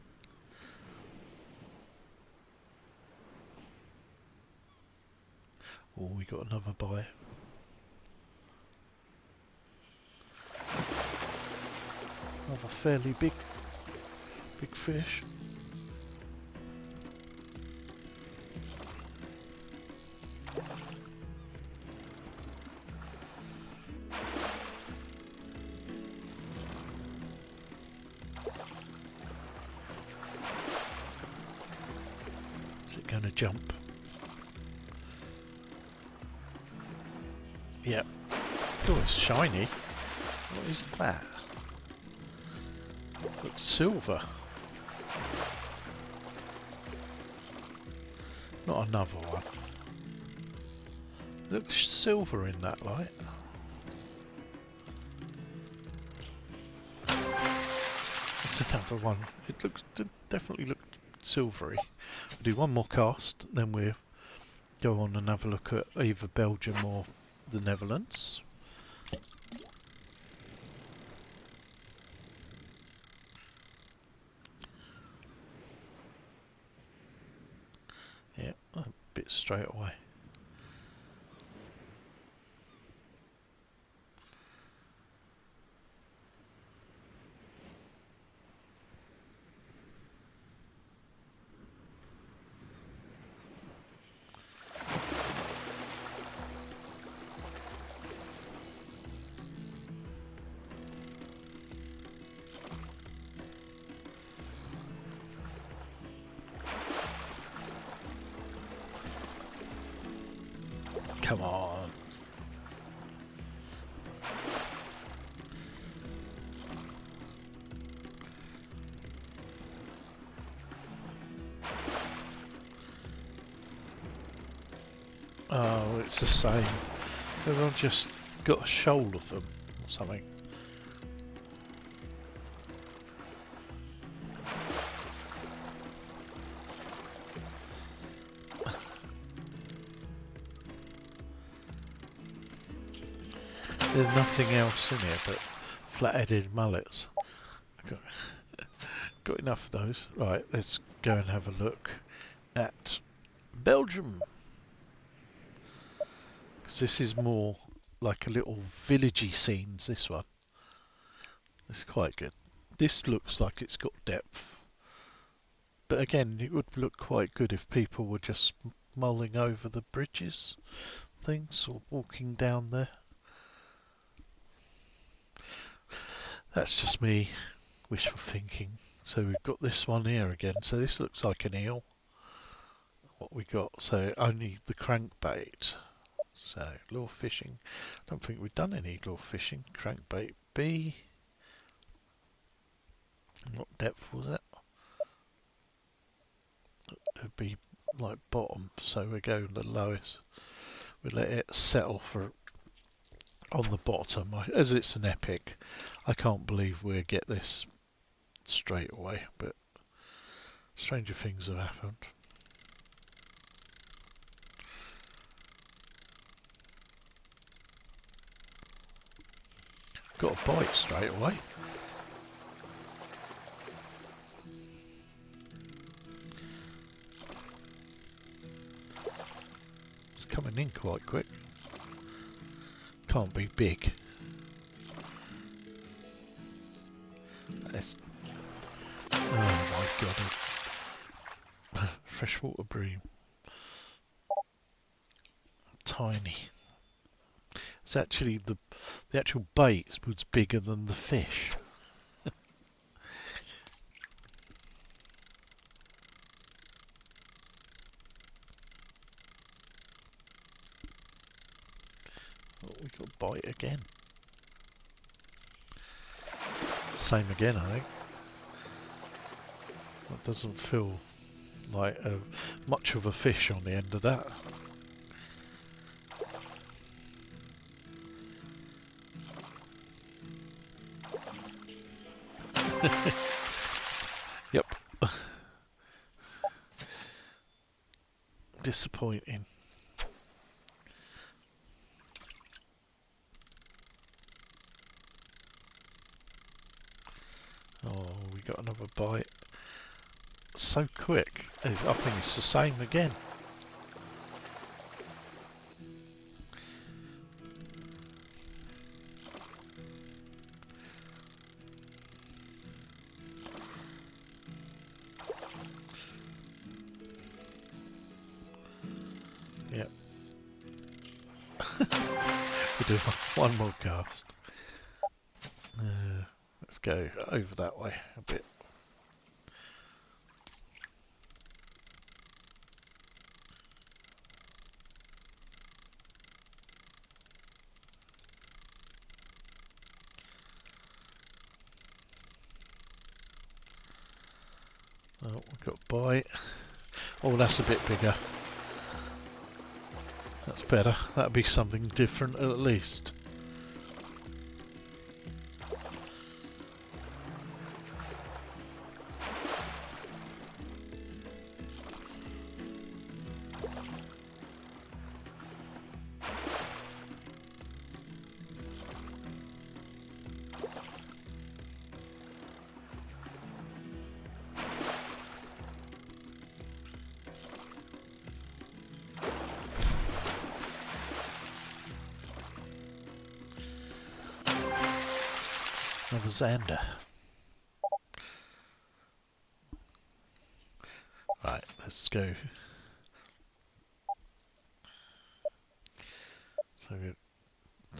Oh, we got another bite. Another fairly big fish. Is it going to jump? Yep. Oh, it's shiny. What is that? Looks silver. Not another one. Looks silver in that light. It's another one. It definitely looked silvery. We'll do one more cast, then we'll go on and have a look at either Belgium or the Netherlands. Yeah, a bit straight away. Come on. Oh, it's the same. Everyone just got a shoal of them or something. There's nothing else in here but flat-headed mullets. Got enough of those. Right, let's go and have a look at Belgium. Because this is more like a little villagey scenes, this one. It's quite good. This looks like it's got depth. But again, it would look quite good if people were just mulling over the bridges. something, sort of walking down there. That's just me wishful thinking. So we've got this one here again. So this looks like an eel. What we got? So only the crankbait. So lure fishing. Don't think we've done any lure fishing. Crankbait B. What depth was it? It would be like bottom. So we go the lowest. We let it settle for on the bottom. As it's an epic, I can't believe we'll get this straight away. But stranger things have happened. Got a bite straight away. It's coming in quite quick. Can't be big. That's, oh my god, freshwater bream. Tiny. It's actually the actual bait was bigger than the fish. Oh, we got bite again. Same again, I think. That doesn't feel like much of a fish on the end of that. Yep. Disappointing. Oh, we got another bite. So quick. I think it's the same again. Yep. We'll do one more cast. Let's go over that way a bit. Oh, we've got bite. Oh, that's a bit bigger. That's better. That'll be something different at least. Another Xander. Right, let's go. So,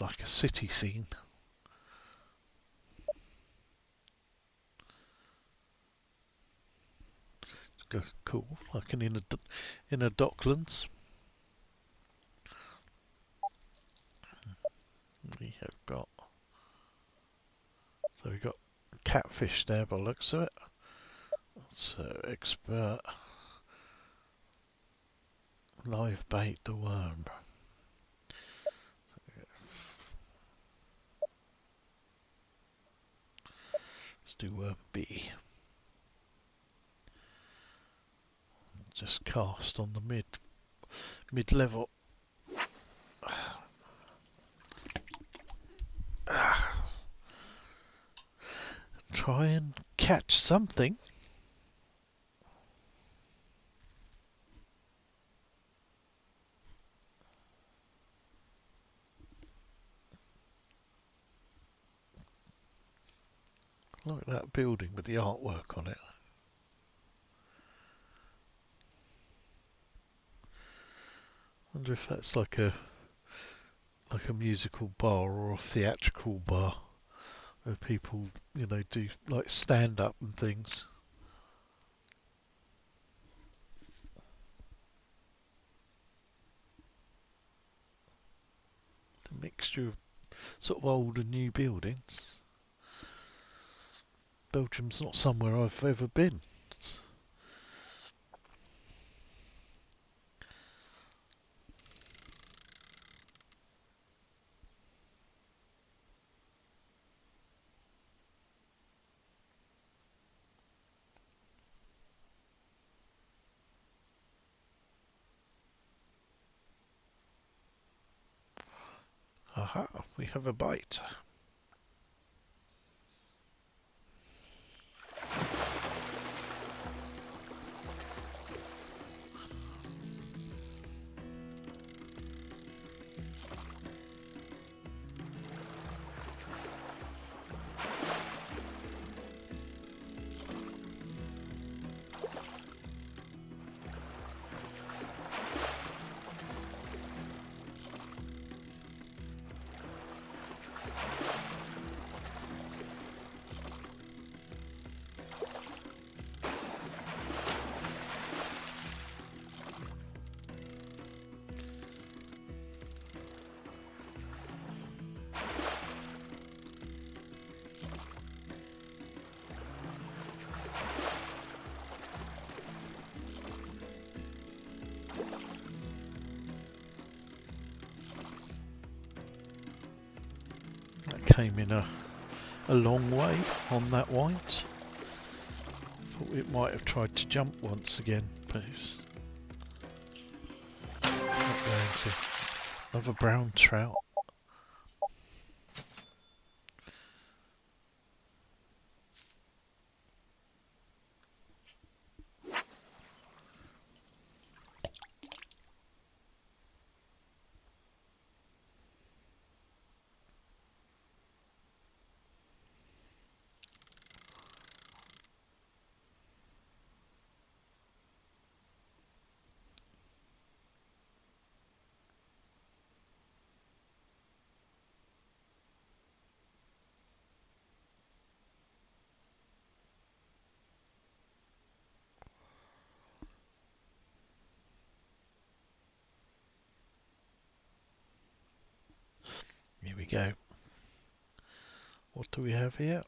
like a city scene. Cool, like an inner Docklands. We have got. So we've got catfish there by the looks of it. So expert. Live bait the worm. Let's do worm B. Just cast on the mid level. Try and catch something. Look at that building with the artwork on it. Wonder if that's like a like a musical bar or a theatrical bar where people, do like stand up and things. The mixture of sort of old and new buildings. Belgium's not somewhere I've ever been. Aha, we have a bite. That came in a long way on that white. Thought it might have tried to jump once again, but it's not going to. Another brown trout. Here we go. What do we have here?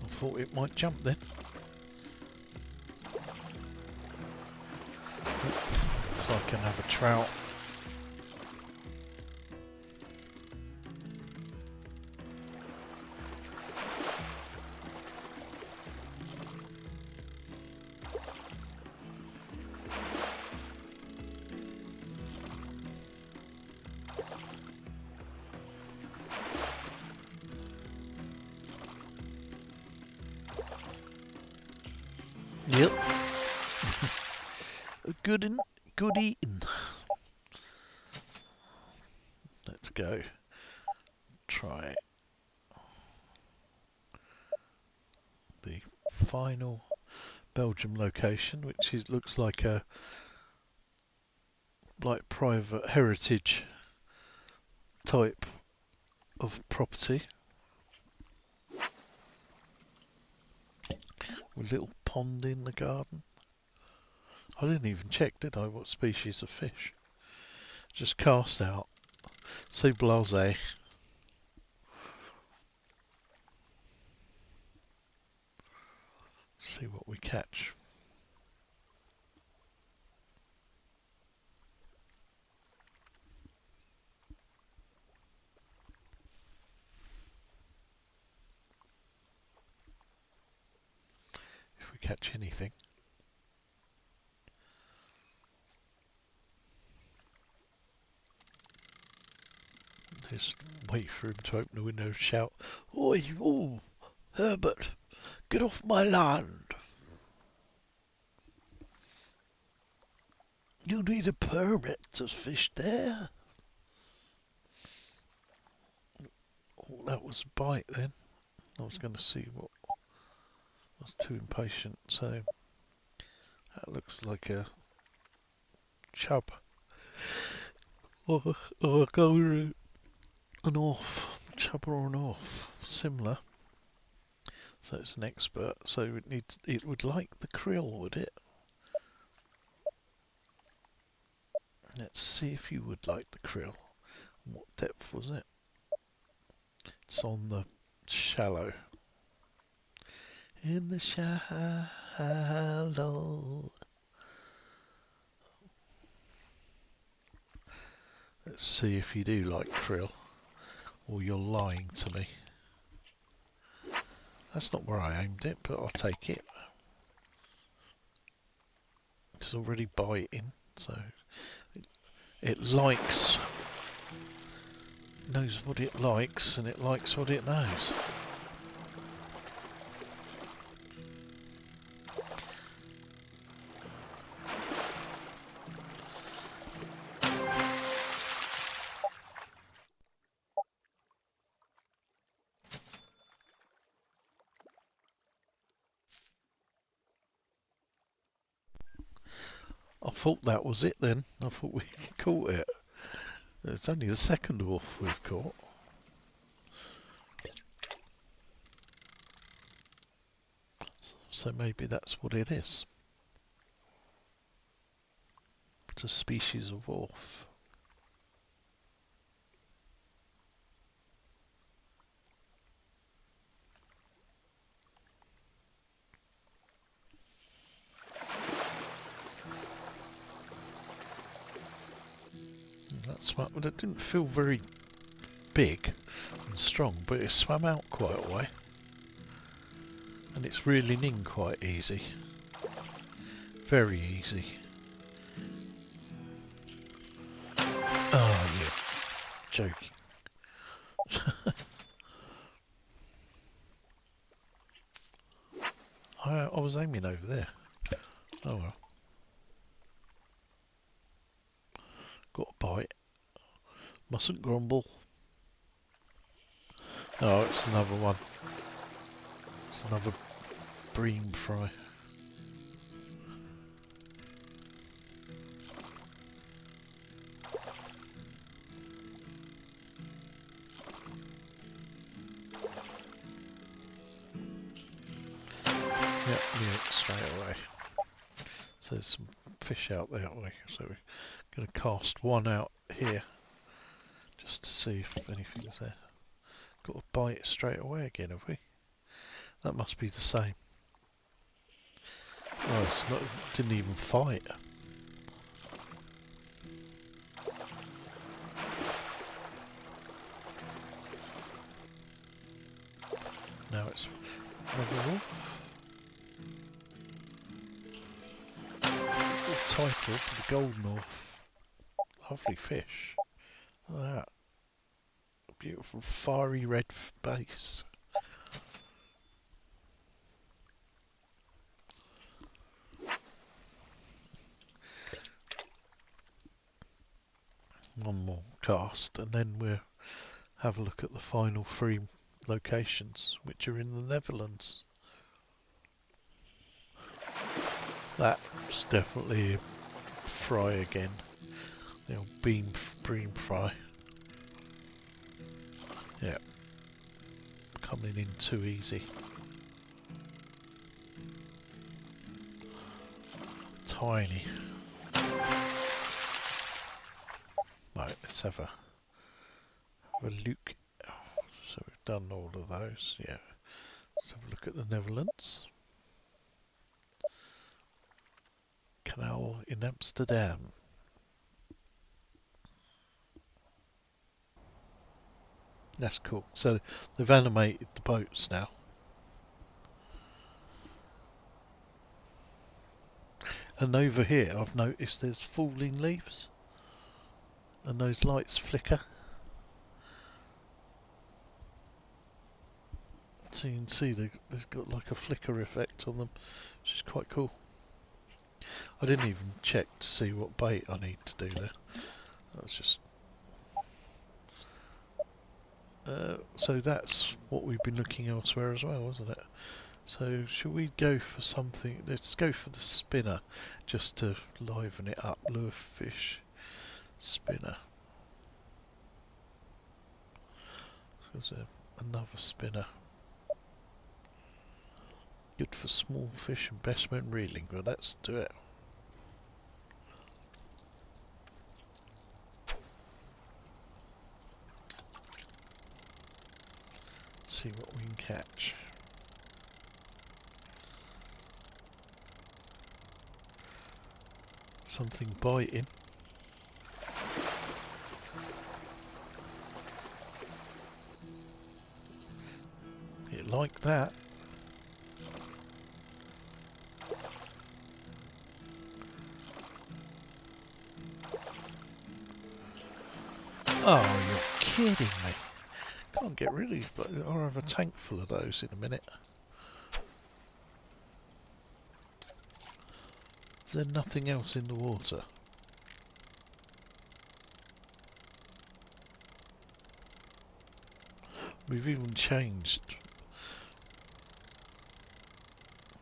I thought it might jump then. Looks like I can have a trout. Yep. Good eating. Let's go. Try the final Belgium location, which looks like a private heritage type of property. A little pond in the garden. I didn't even check, did I, what species of fish? Just cast out. So blasé. See what we catch. catch anything. Just wait for him to open the window and shout, "Oi, oh, Herbert, get off my land. You need a permit to fish there." Oh, that was a bite then. I was going to see what. I was too impatient, so that looks like a chub. Or a go an off. Chub or an off. Similar. So it's an expert, so it would like the krill, would it? Let's see if you would like the krill. What depth was it? It's on the shallow. In the shallow. Let's see if you do like krill, or you're lying to me. That's not where I aimed it, but I'll take it. It's already biting, so it likes, knows what it likes, and it likes what it knows. I thought that was it then. I thought we caught it. It's only the second wolf we've caught. So maybe that's what it is. It's a species of wolf. That's what, but it didn't feel very big and strong, but it swam out quite a way. And it's reeling in quite easy. Very easy. Oh, yeah. Joking. I was aiming over there. Oh well. Got a bite. Mustn't grumble. Oh, it's another one. It's another bream fry. Yep, knew it straight away. So there's some fish out that way. So we're going to cast one out here just to see if anything's there. Got a bite straight away again, have we? That must be the same. Oh, it's not. Didn't even fight. Now it's another wolf. Title for the golden wolf. Lovely fish. Look at that. A beautiful fiery red base. One more cast and then we'll have a look at the final 3 locations, which are in the Netherlands. That's definitely a fry again. The old bream fry. Yeah. Coming in too easy. Tiny. Right, let's have a look. So we've done all of those, yeah. Let's have a look at the Netherlands. Canal in Amsterdam. That's cool. So they've animated the boats now. And over here I've noticed there's falling leaves and those lights flicker. So you can see they've got like a flicker effect on them, which is quite cool. I didn't even check to see what bait I need to do there. That's just... so that's what we've been looking elsewhere as well, wasn't it? So should we go for something? Let's go for the spinner, just to liven it up. Lure fish, spinner. So there's another spinner. Good for small fish and best when reeling. Well, let's do it. See what we can catch. Something biting. It like that. Oh, you're kidding me. Can't get rid of these, but I'll have a tank full of those in a minute. Is there nothing else in the water? We've even changed.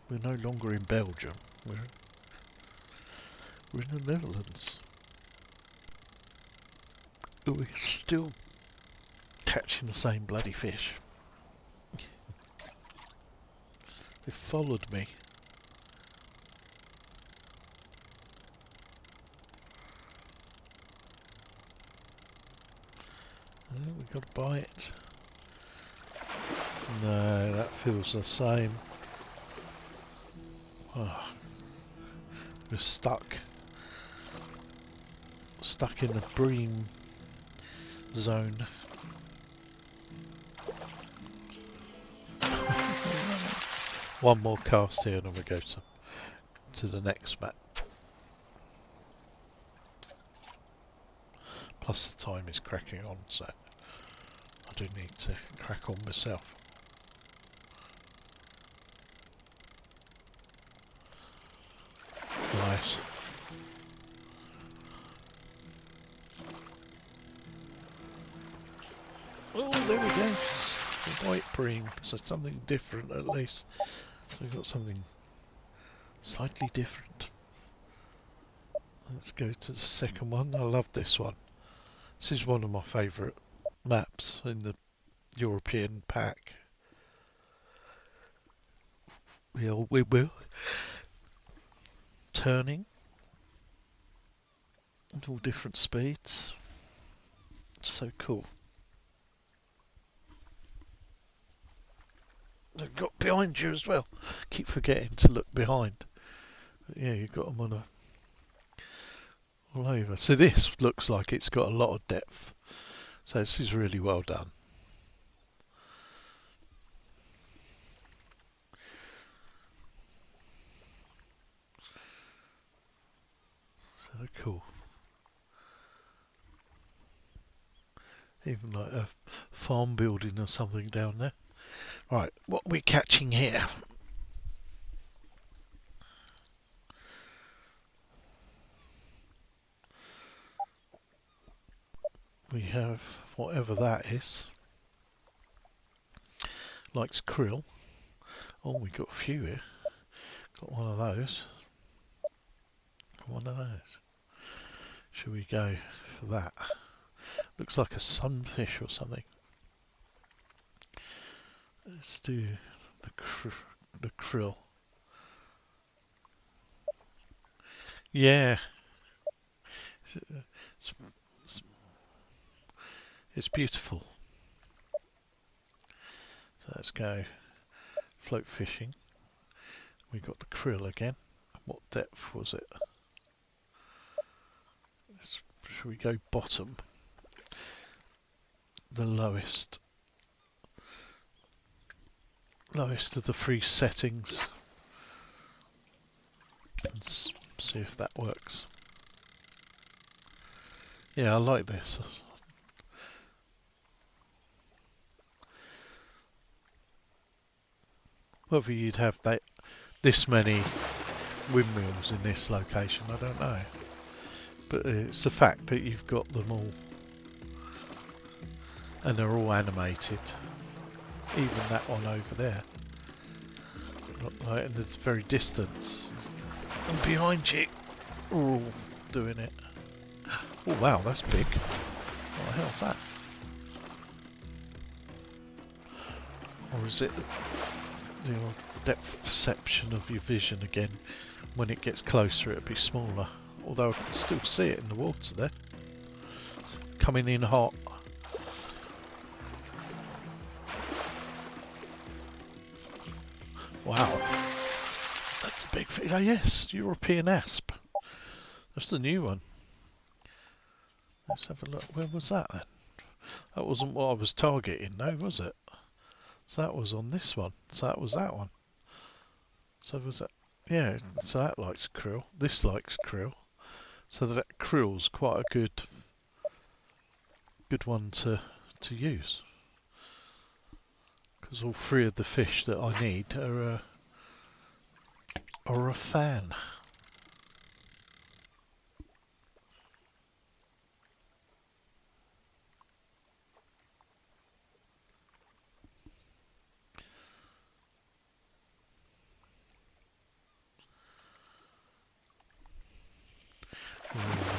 We're no longer in Belgium. We're in the Netherlands. But we're still catching the same bloody fish. They followed me. Oh, we got to bite. No, that feels the same. Oh, we're stuck. Stuck in the bream zone. One more cast here and then we go to the next map. Plus the time is cracking on, so I do need to crack on myself. Nice. Oh, there we go. It's the white bream, so something different at least. So we've got something slightly different. Let's go to the second one. I love this one. This is one of my favourite maps in the European pack. The old wheel turning at all different speeds. It's so cool. They've got behind you as well. Keep forgetting to look behind. But yeah, you've got them on all over. So this looks like it's got a lot of depth. So this is really well done. So cool. Even like a farm building or something down there. Right, what are we catching here? We have whatever that is. Likes krill. Oh, we got a few here. Got one of those. One of those. Should we go for that? Looks like a sunfish or something. Let's do the krill. Yeah. It's beautiful. So let's go float fishing. We got the krill again. What depth was it? Should we go bottom? The lowest of the three settings. See if that works. Yeah, I like this. Whether you'd have this many windmills in this location, I don't know. But it's the fact that you've got them all. And they're all animated. Even that one over there. Like in the very distance. And behind you, are all doing it. Oh wow, that's big. What the hell's that? Or is it the depth perception of your vision again? When it gets closer it'll be smaller. Although I can still see it in the water there. Coming in hot. Wow. That's a big fish. Oh yes, European asp. That's the new one. Let's have a look. Where was that then? That wasn't what I was targeting, no, was it? So that was on this one. So that was that one. So was that? Yeah. So that likes krill. This likes krill. So that krill's quite a good one to use. Because all three of the fish that I need are a fan.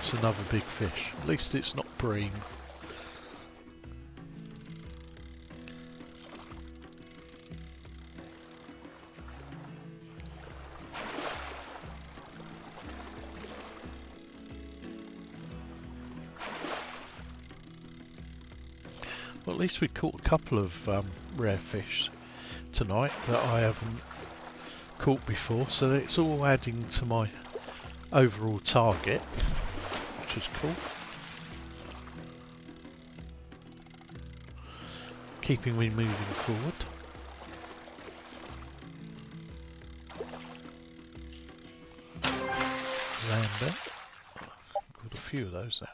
It's another big fish. At least it's not bream. Well, at least we caught a couple of rare fish tonight that I haven't caught before, so it's all adding to my overall target, which is cool. Keeping me moving forward. Zander. Got a few of those now.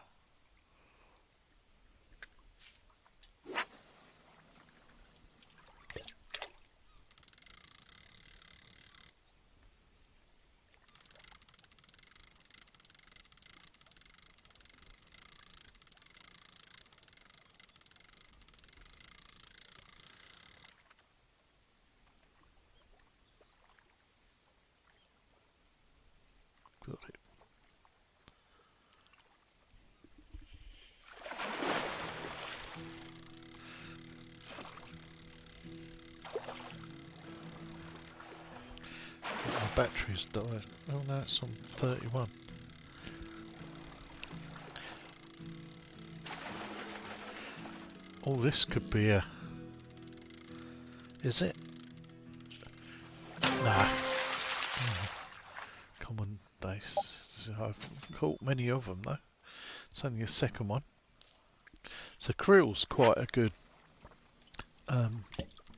Got it. My battery's died. Oh no, it's on 31. Oh, this could be a... Is it? Nah. Common dace. I've caught many of them though. It's only a second one. So krill's quite a good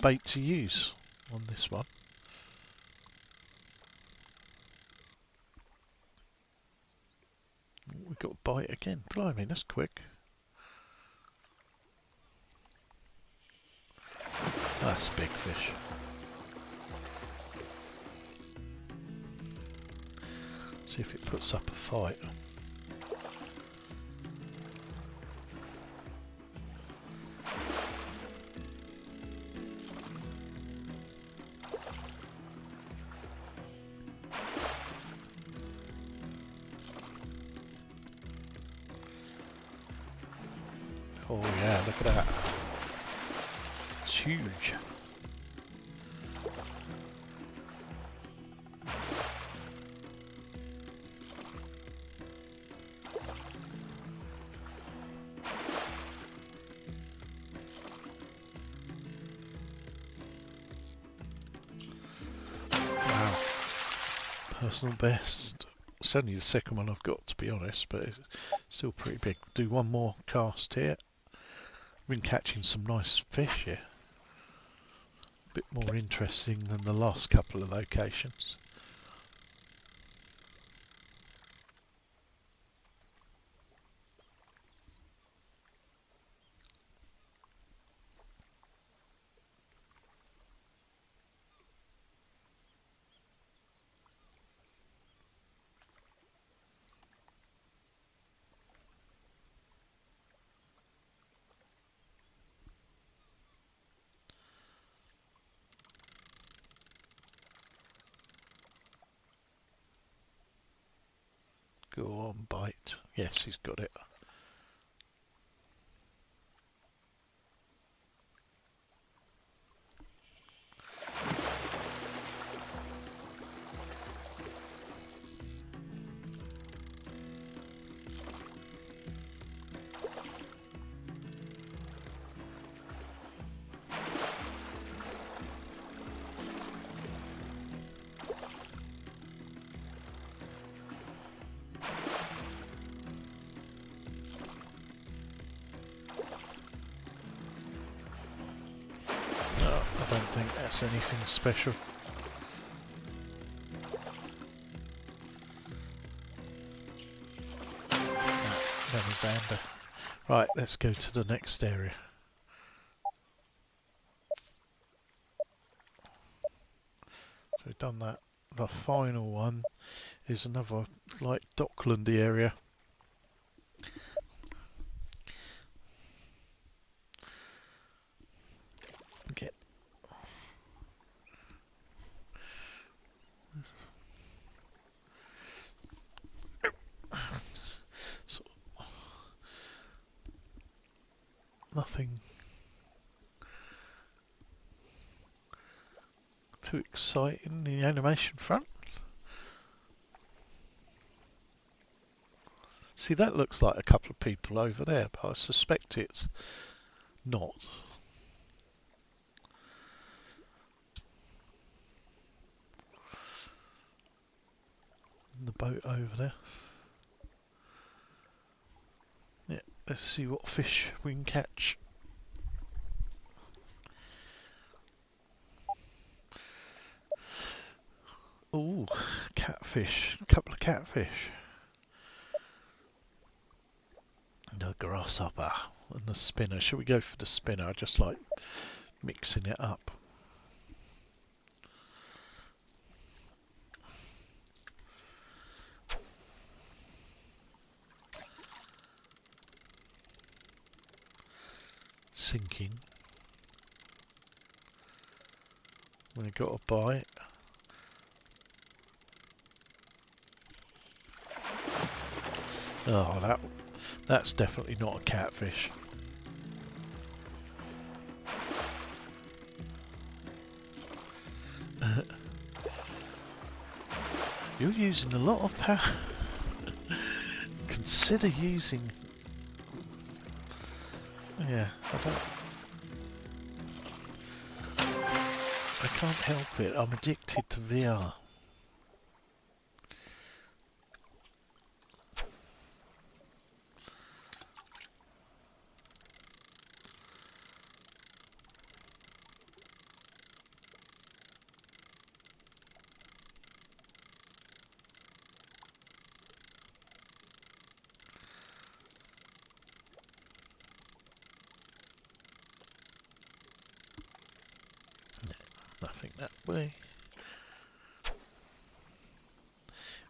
bait to use on this one. We got a bite again. Blimey, that's quick. That's a big fish. See if it puts up a fight. Oh yeah, look at that. It's huge. Wow. Personal best. It's only the second one I've got, to be honest, but it's still pretty big. Do one more cast here. Been catching some nice fish here. A bit more interesting than the last couple of locations. Go on, bite. Yes, he's got it. I don't think that's anything special. Alexander. Right, let's go to the next area. So we've done that. The final one is another like Docklandy area. Get so, nothing too exciting in the animation front. See, that looks like a couple of people over there, but I suspect it's not. The boat over there. Yeah, let's see what fish we can catch. Ooh, catfish. A couple of catfish. And a grasshopper and the spinner. Should we go for the spinner? I just like mixing it up. Sinking. We got a bite. Oh, that's definitely not a catfish. You're using a lot of power. Consider using... Yeah, I can't help it. I'm addicted to VR. Nothing that way.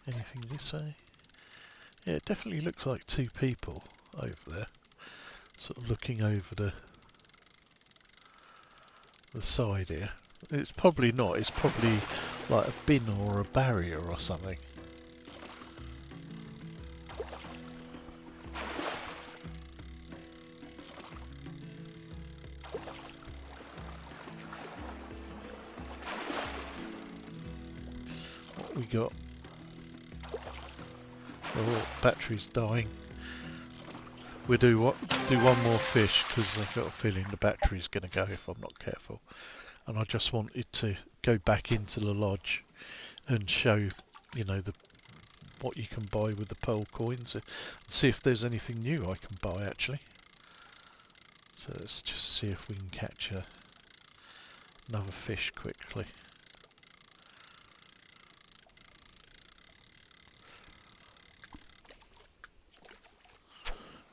Anything this way? Yeah, it definitely looks like two people over there, sort of looking over the side here. It's probably not. It's probably like a bin or a barrier or something. What we got? Oh, battery's dying. We'll do one more fish because I've got a feeling the battery's going to go if I'm not careful. And I just wanted to go back into the lodge and show, you know, what you can buy with the pearl coins and see if there's anything new I can buy actually. So let's just see if we can catch another fish quickly.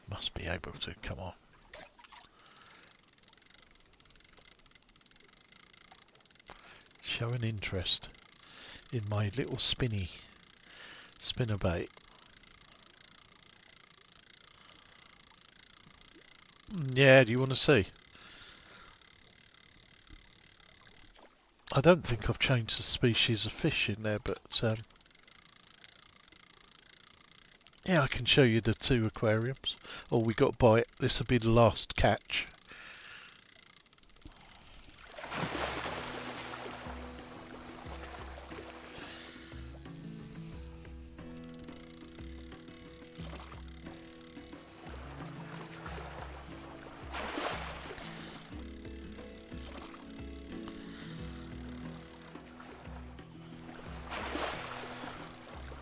Must be able to, come on. Show an interest in my little spinnerbait. Yeah, do you want to see? I don't think I've changed the species of fish in there, but Yeah, I can show you the 2 aquariums. Oh, we got by it. This will be the last catch.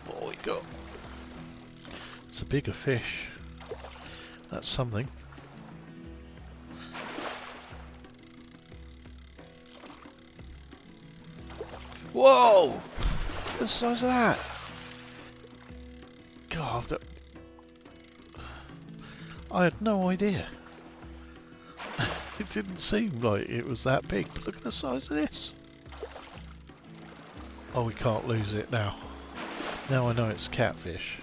What we got? It's a bigger fish. That's something. Whoa! Look at the size of that. God, that... I had no idea. It didn't seem like it was that big, but look at the size of this. Oh, we can't lose it now. Now I know it's catfish.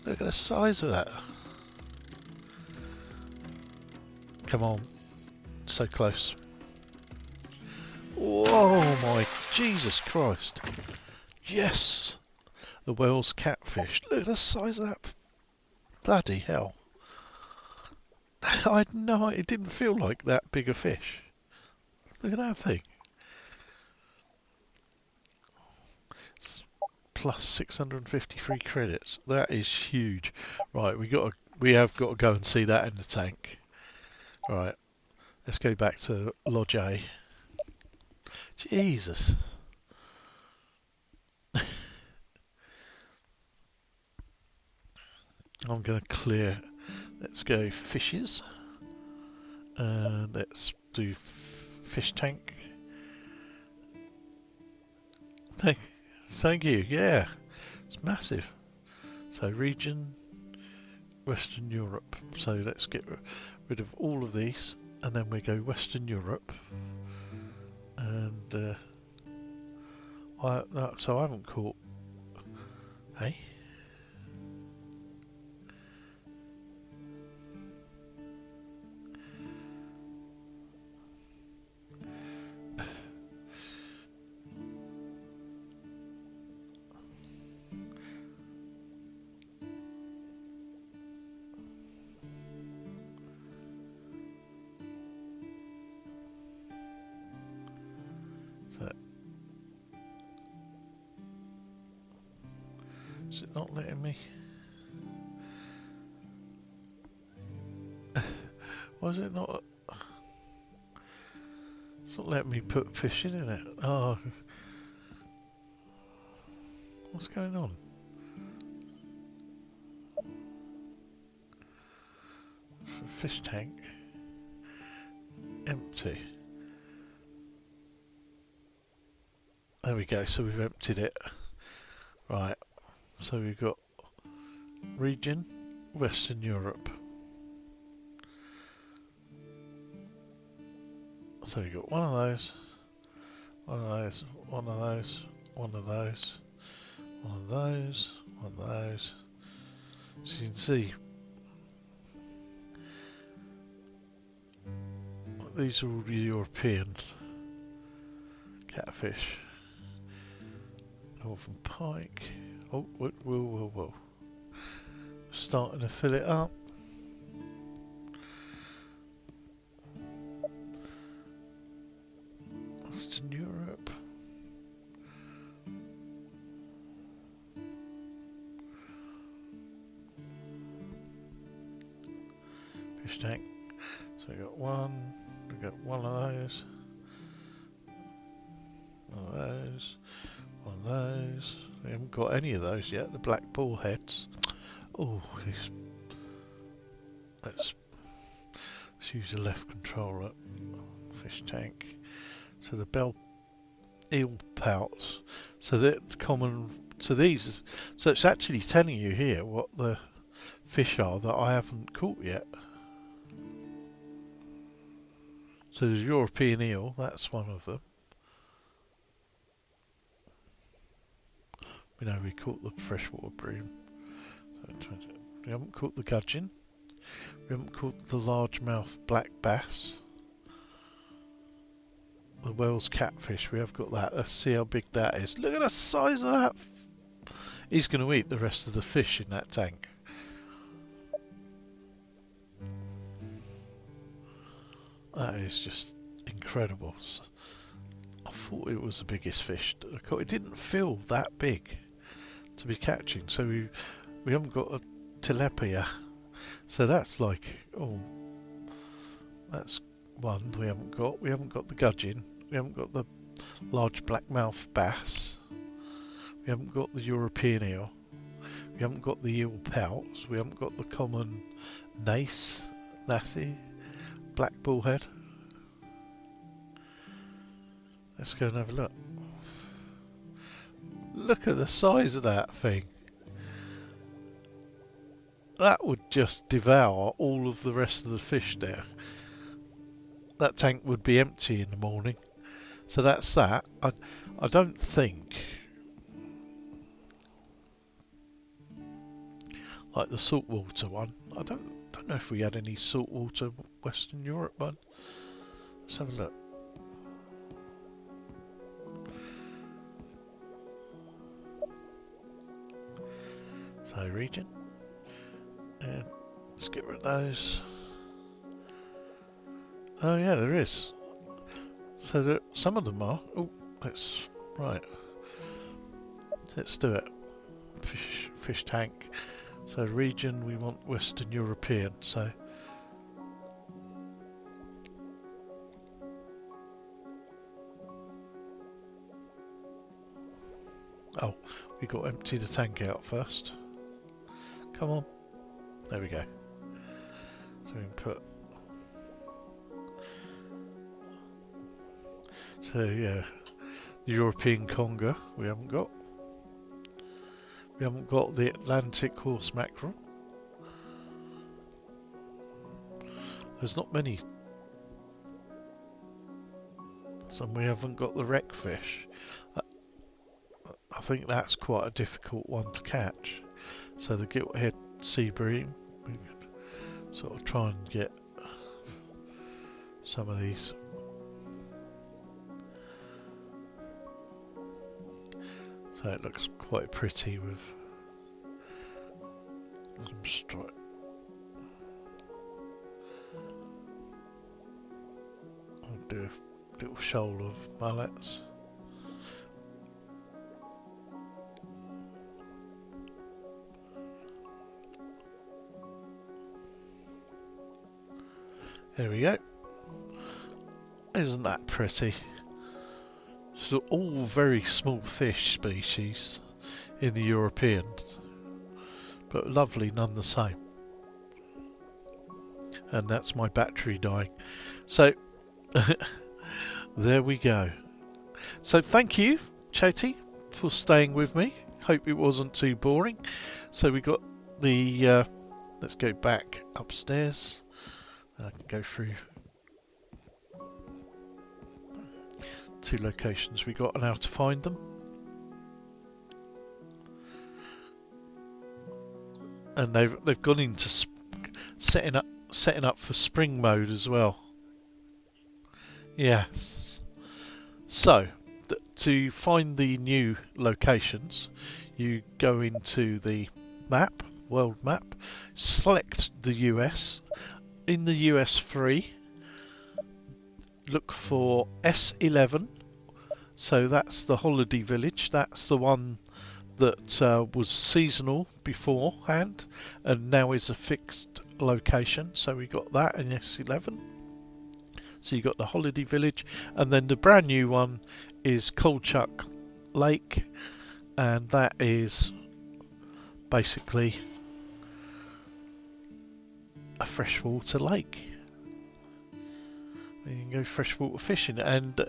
Look at the size of that. Come on. So close. Whoa, my Jesus Christ. Yes! The Wells catfish. Look at the size of that. Bloody hell. I had no idea. It didn't feel like that big a fish. Look at that thing. It's plus 653 credits. That is huge. Right, we have got to go and see that in the tank. Right, let's go back to Lodge A. Jesus. I'm going to clear. Let's go fishes. And let's do fish tank. Thank you. Yeah, it's massive. So region, Western Europe. So let's get rid of all of these, and then we go Western Europe. And so I haven't caught. Hey. Is it not letting me? Why is it not? It's not letting me put fish in it. Oh, what's going on? Fish tank empty. There we go. So we've emptied it. Right. So we've got region, Western Europe. So we've got one of those, one of those, one of those, one of those, one of those, one of those. So you can see these are all the European catfish. Northern pike. Oh, whoa. Starting to fill it up. Western Europe. Fish tank. So we got one of those. One of those. One of those. We haven't got any of those yet, the black bull heads. Oh, let's use the left controller. Fish tank. So the bell eel pouts. So that's common to these. So it's actually telling you here what the fish are that I haven't caught yet. So there's European eel, that's one of them. We know we caught the freshwater bream. So we haven't caught the gudgeon. We haven't caught the largemouth black bass. The Wells catfish, we have got that. Let's see how big that is. Look at the size of that. He's going to eat the rest of the fish in that tank. That is just incredible. I thought it was the biggest fish that I caught. It didn't feel that big to be catching, so we haven't got a tilapia. So that's like, oh, that's one we haven't got. We haven't got the gudgeon. We haven't got the large blackmouth bass. We haven't got the European eel. We haven't got the eel pouts. We haven't got the common lassie, black bullhead. Let's go and have a look. Look at the size of that thing. That would just devour all of the rest of the fish there. That tank would be empty in the morning. So that's that. I don't think, like the saltwater one, I don't know if we had any saltwater Western Europe one. Let's have a look. So region, and let's get rid of those. Oh yeah, there is. So that some of them are. Oh, let's right. Let's do it. Fish tank. So region, we want Western European. So oh, we got to empty the tank out first. Come on. There we go. So we can put. So yeah, the European conger we haven't got. We haven't got the Atlantic horse mackerel. There's not many. And we haven't got the wreck fish. I think that's quite a difficult one to catch. So the gilt-head sea bream, we could sort of try and get some of these. So it looks quite pretty with some stripe. I'll do a little shoal of mullets. There we go. Isn't that pretty? So all very small fish species in the European, but lovely none the same. And that's my battery dying. So there we go. So thank you, Choti, for staying with me. Hope it wasn't too boring. So we got the let's go back upstairs. I can go through 2 locations we got and how to find them. And they've gone into setting up for spring mode as well. Yes. So to find the new locations, you go into the map, world map, select the US. In the US 3, look for S11. So that's the holiday village. That's the one that was seasonal beforehand and now is a fixed location. So we got that in S11. So you got the holiday village, and then the brand new one is Kolchak Lake, and that is basically a freshwater lake. You can go freshwater fishing, and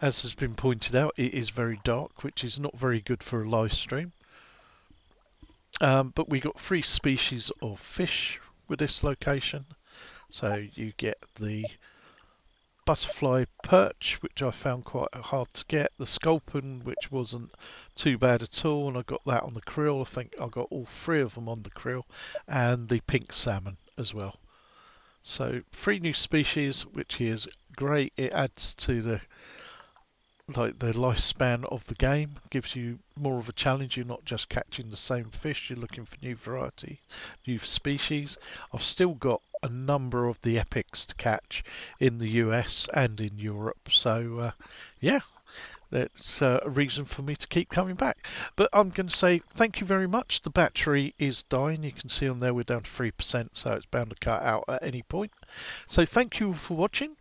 as has been pointed out, it is very dark, which is not very good for a live stream. But we got 3 species of fish with this location. So you get the butterfly perch, which I found quite hard to get, the sculpin, which wasn't too bad at all, and I got that on the krill. I think I got all 3 of them on the krill, and the pink salmon as well. So 3 new species, which is great. It adds to like the lifespan of the game gives you more of a challenge. You're not just catching the same fish, you're looking for new variety, new species. I've still got a number of the epics to catch in the US and in Europe, so yeah, that's a reason for me to keep coming back. But I'm going to say thank you very much. The battery is dying. You can see on there we're down to 3%, so it's bound to cut out at any point. So thank you for watching.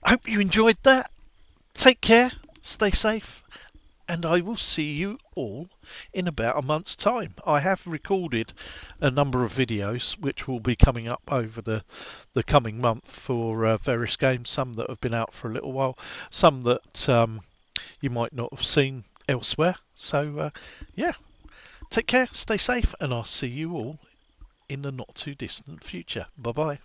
I hope you enjoyed that. Take care, stay safe, and I will see you all in about a month's time. I have recorded a number of videos which will be coming up over the coming month for various games, some that have been out for a little while, some that you might not have seen elsewhere. So yeah, take care, stay safe, and I'll see you all in the not too distant future. Bye bye.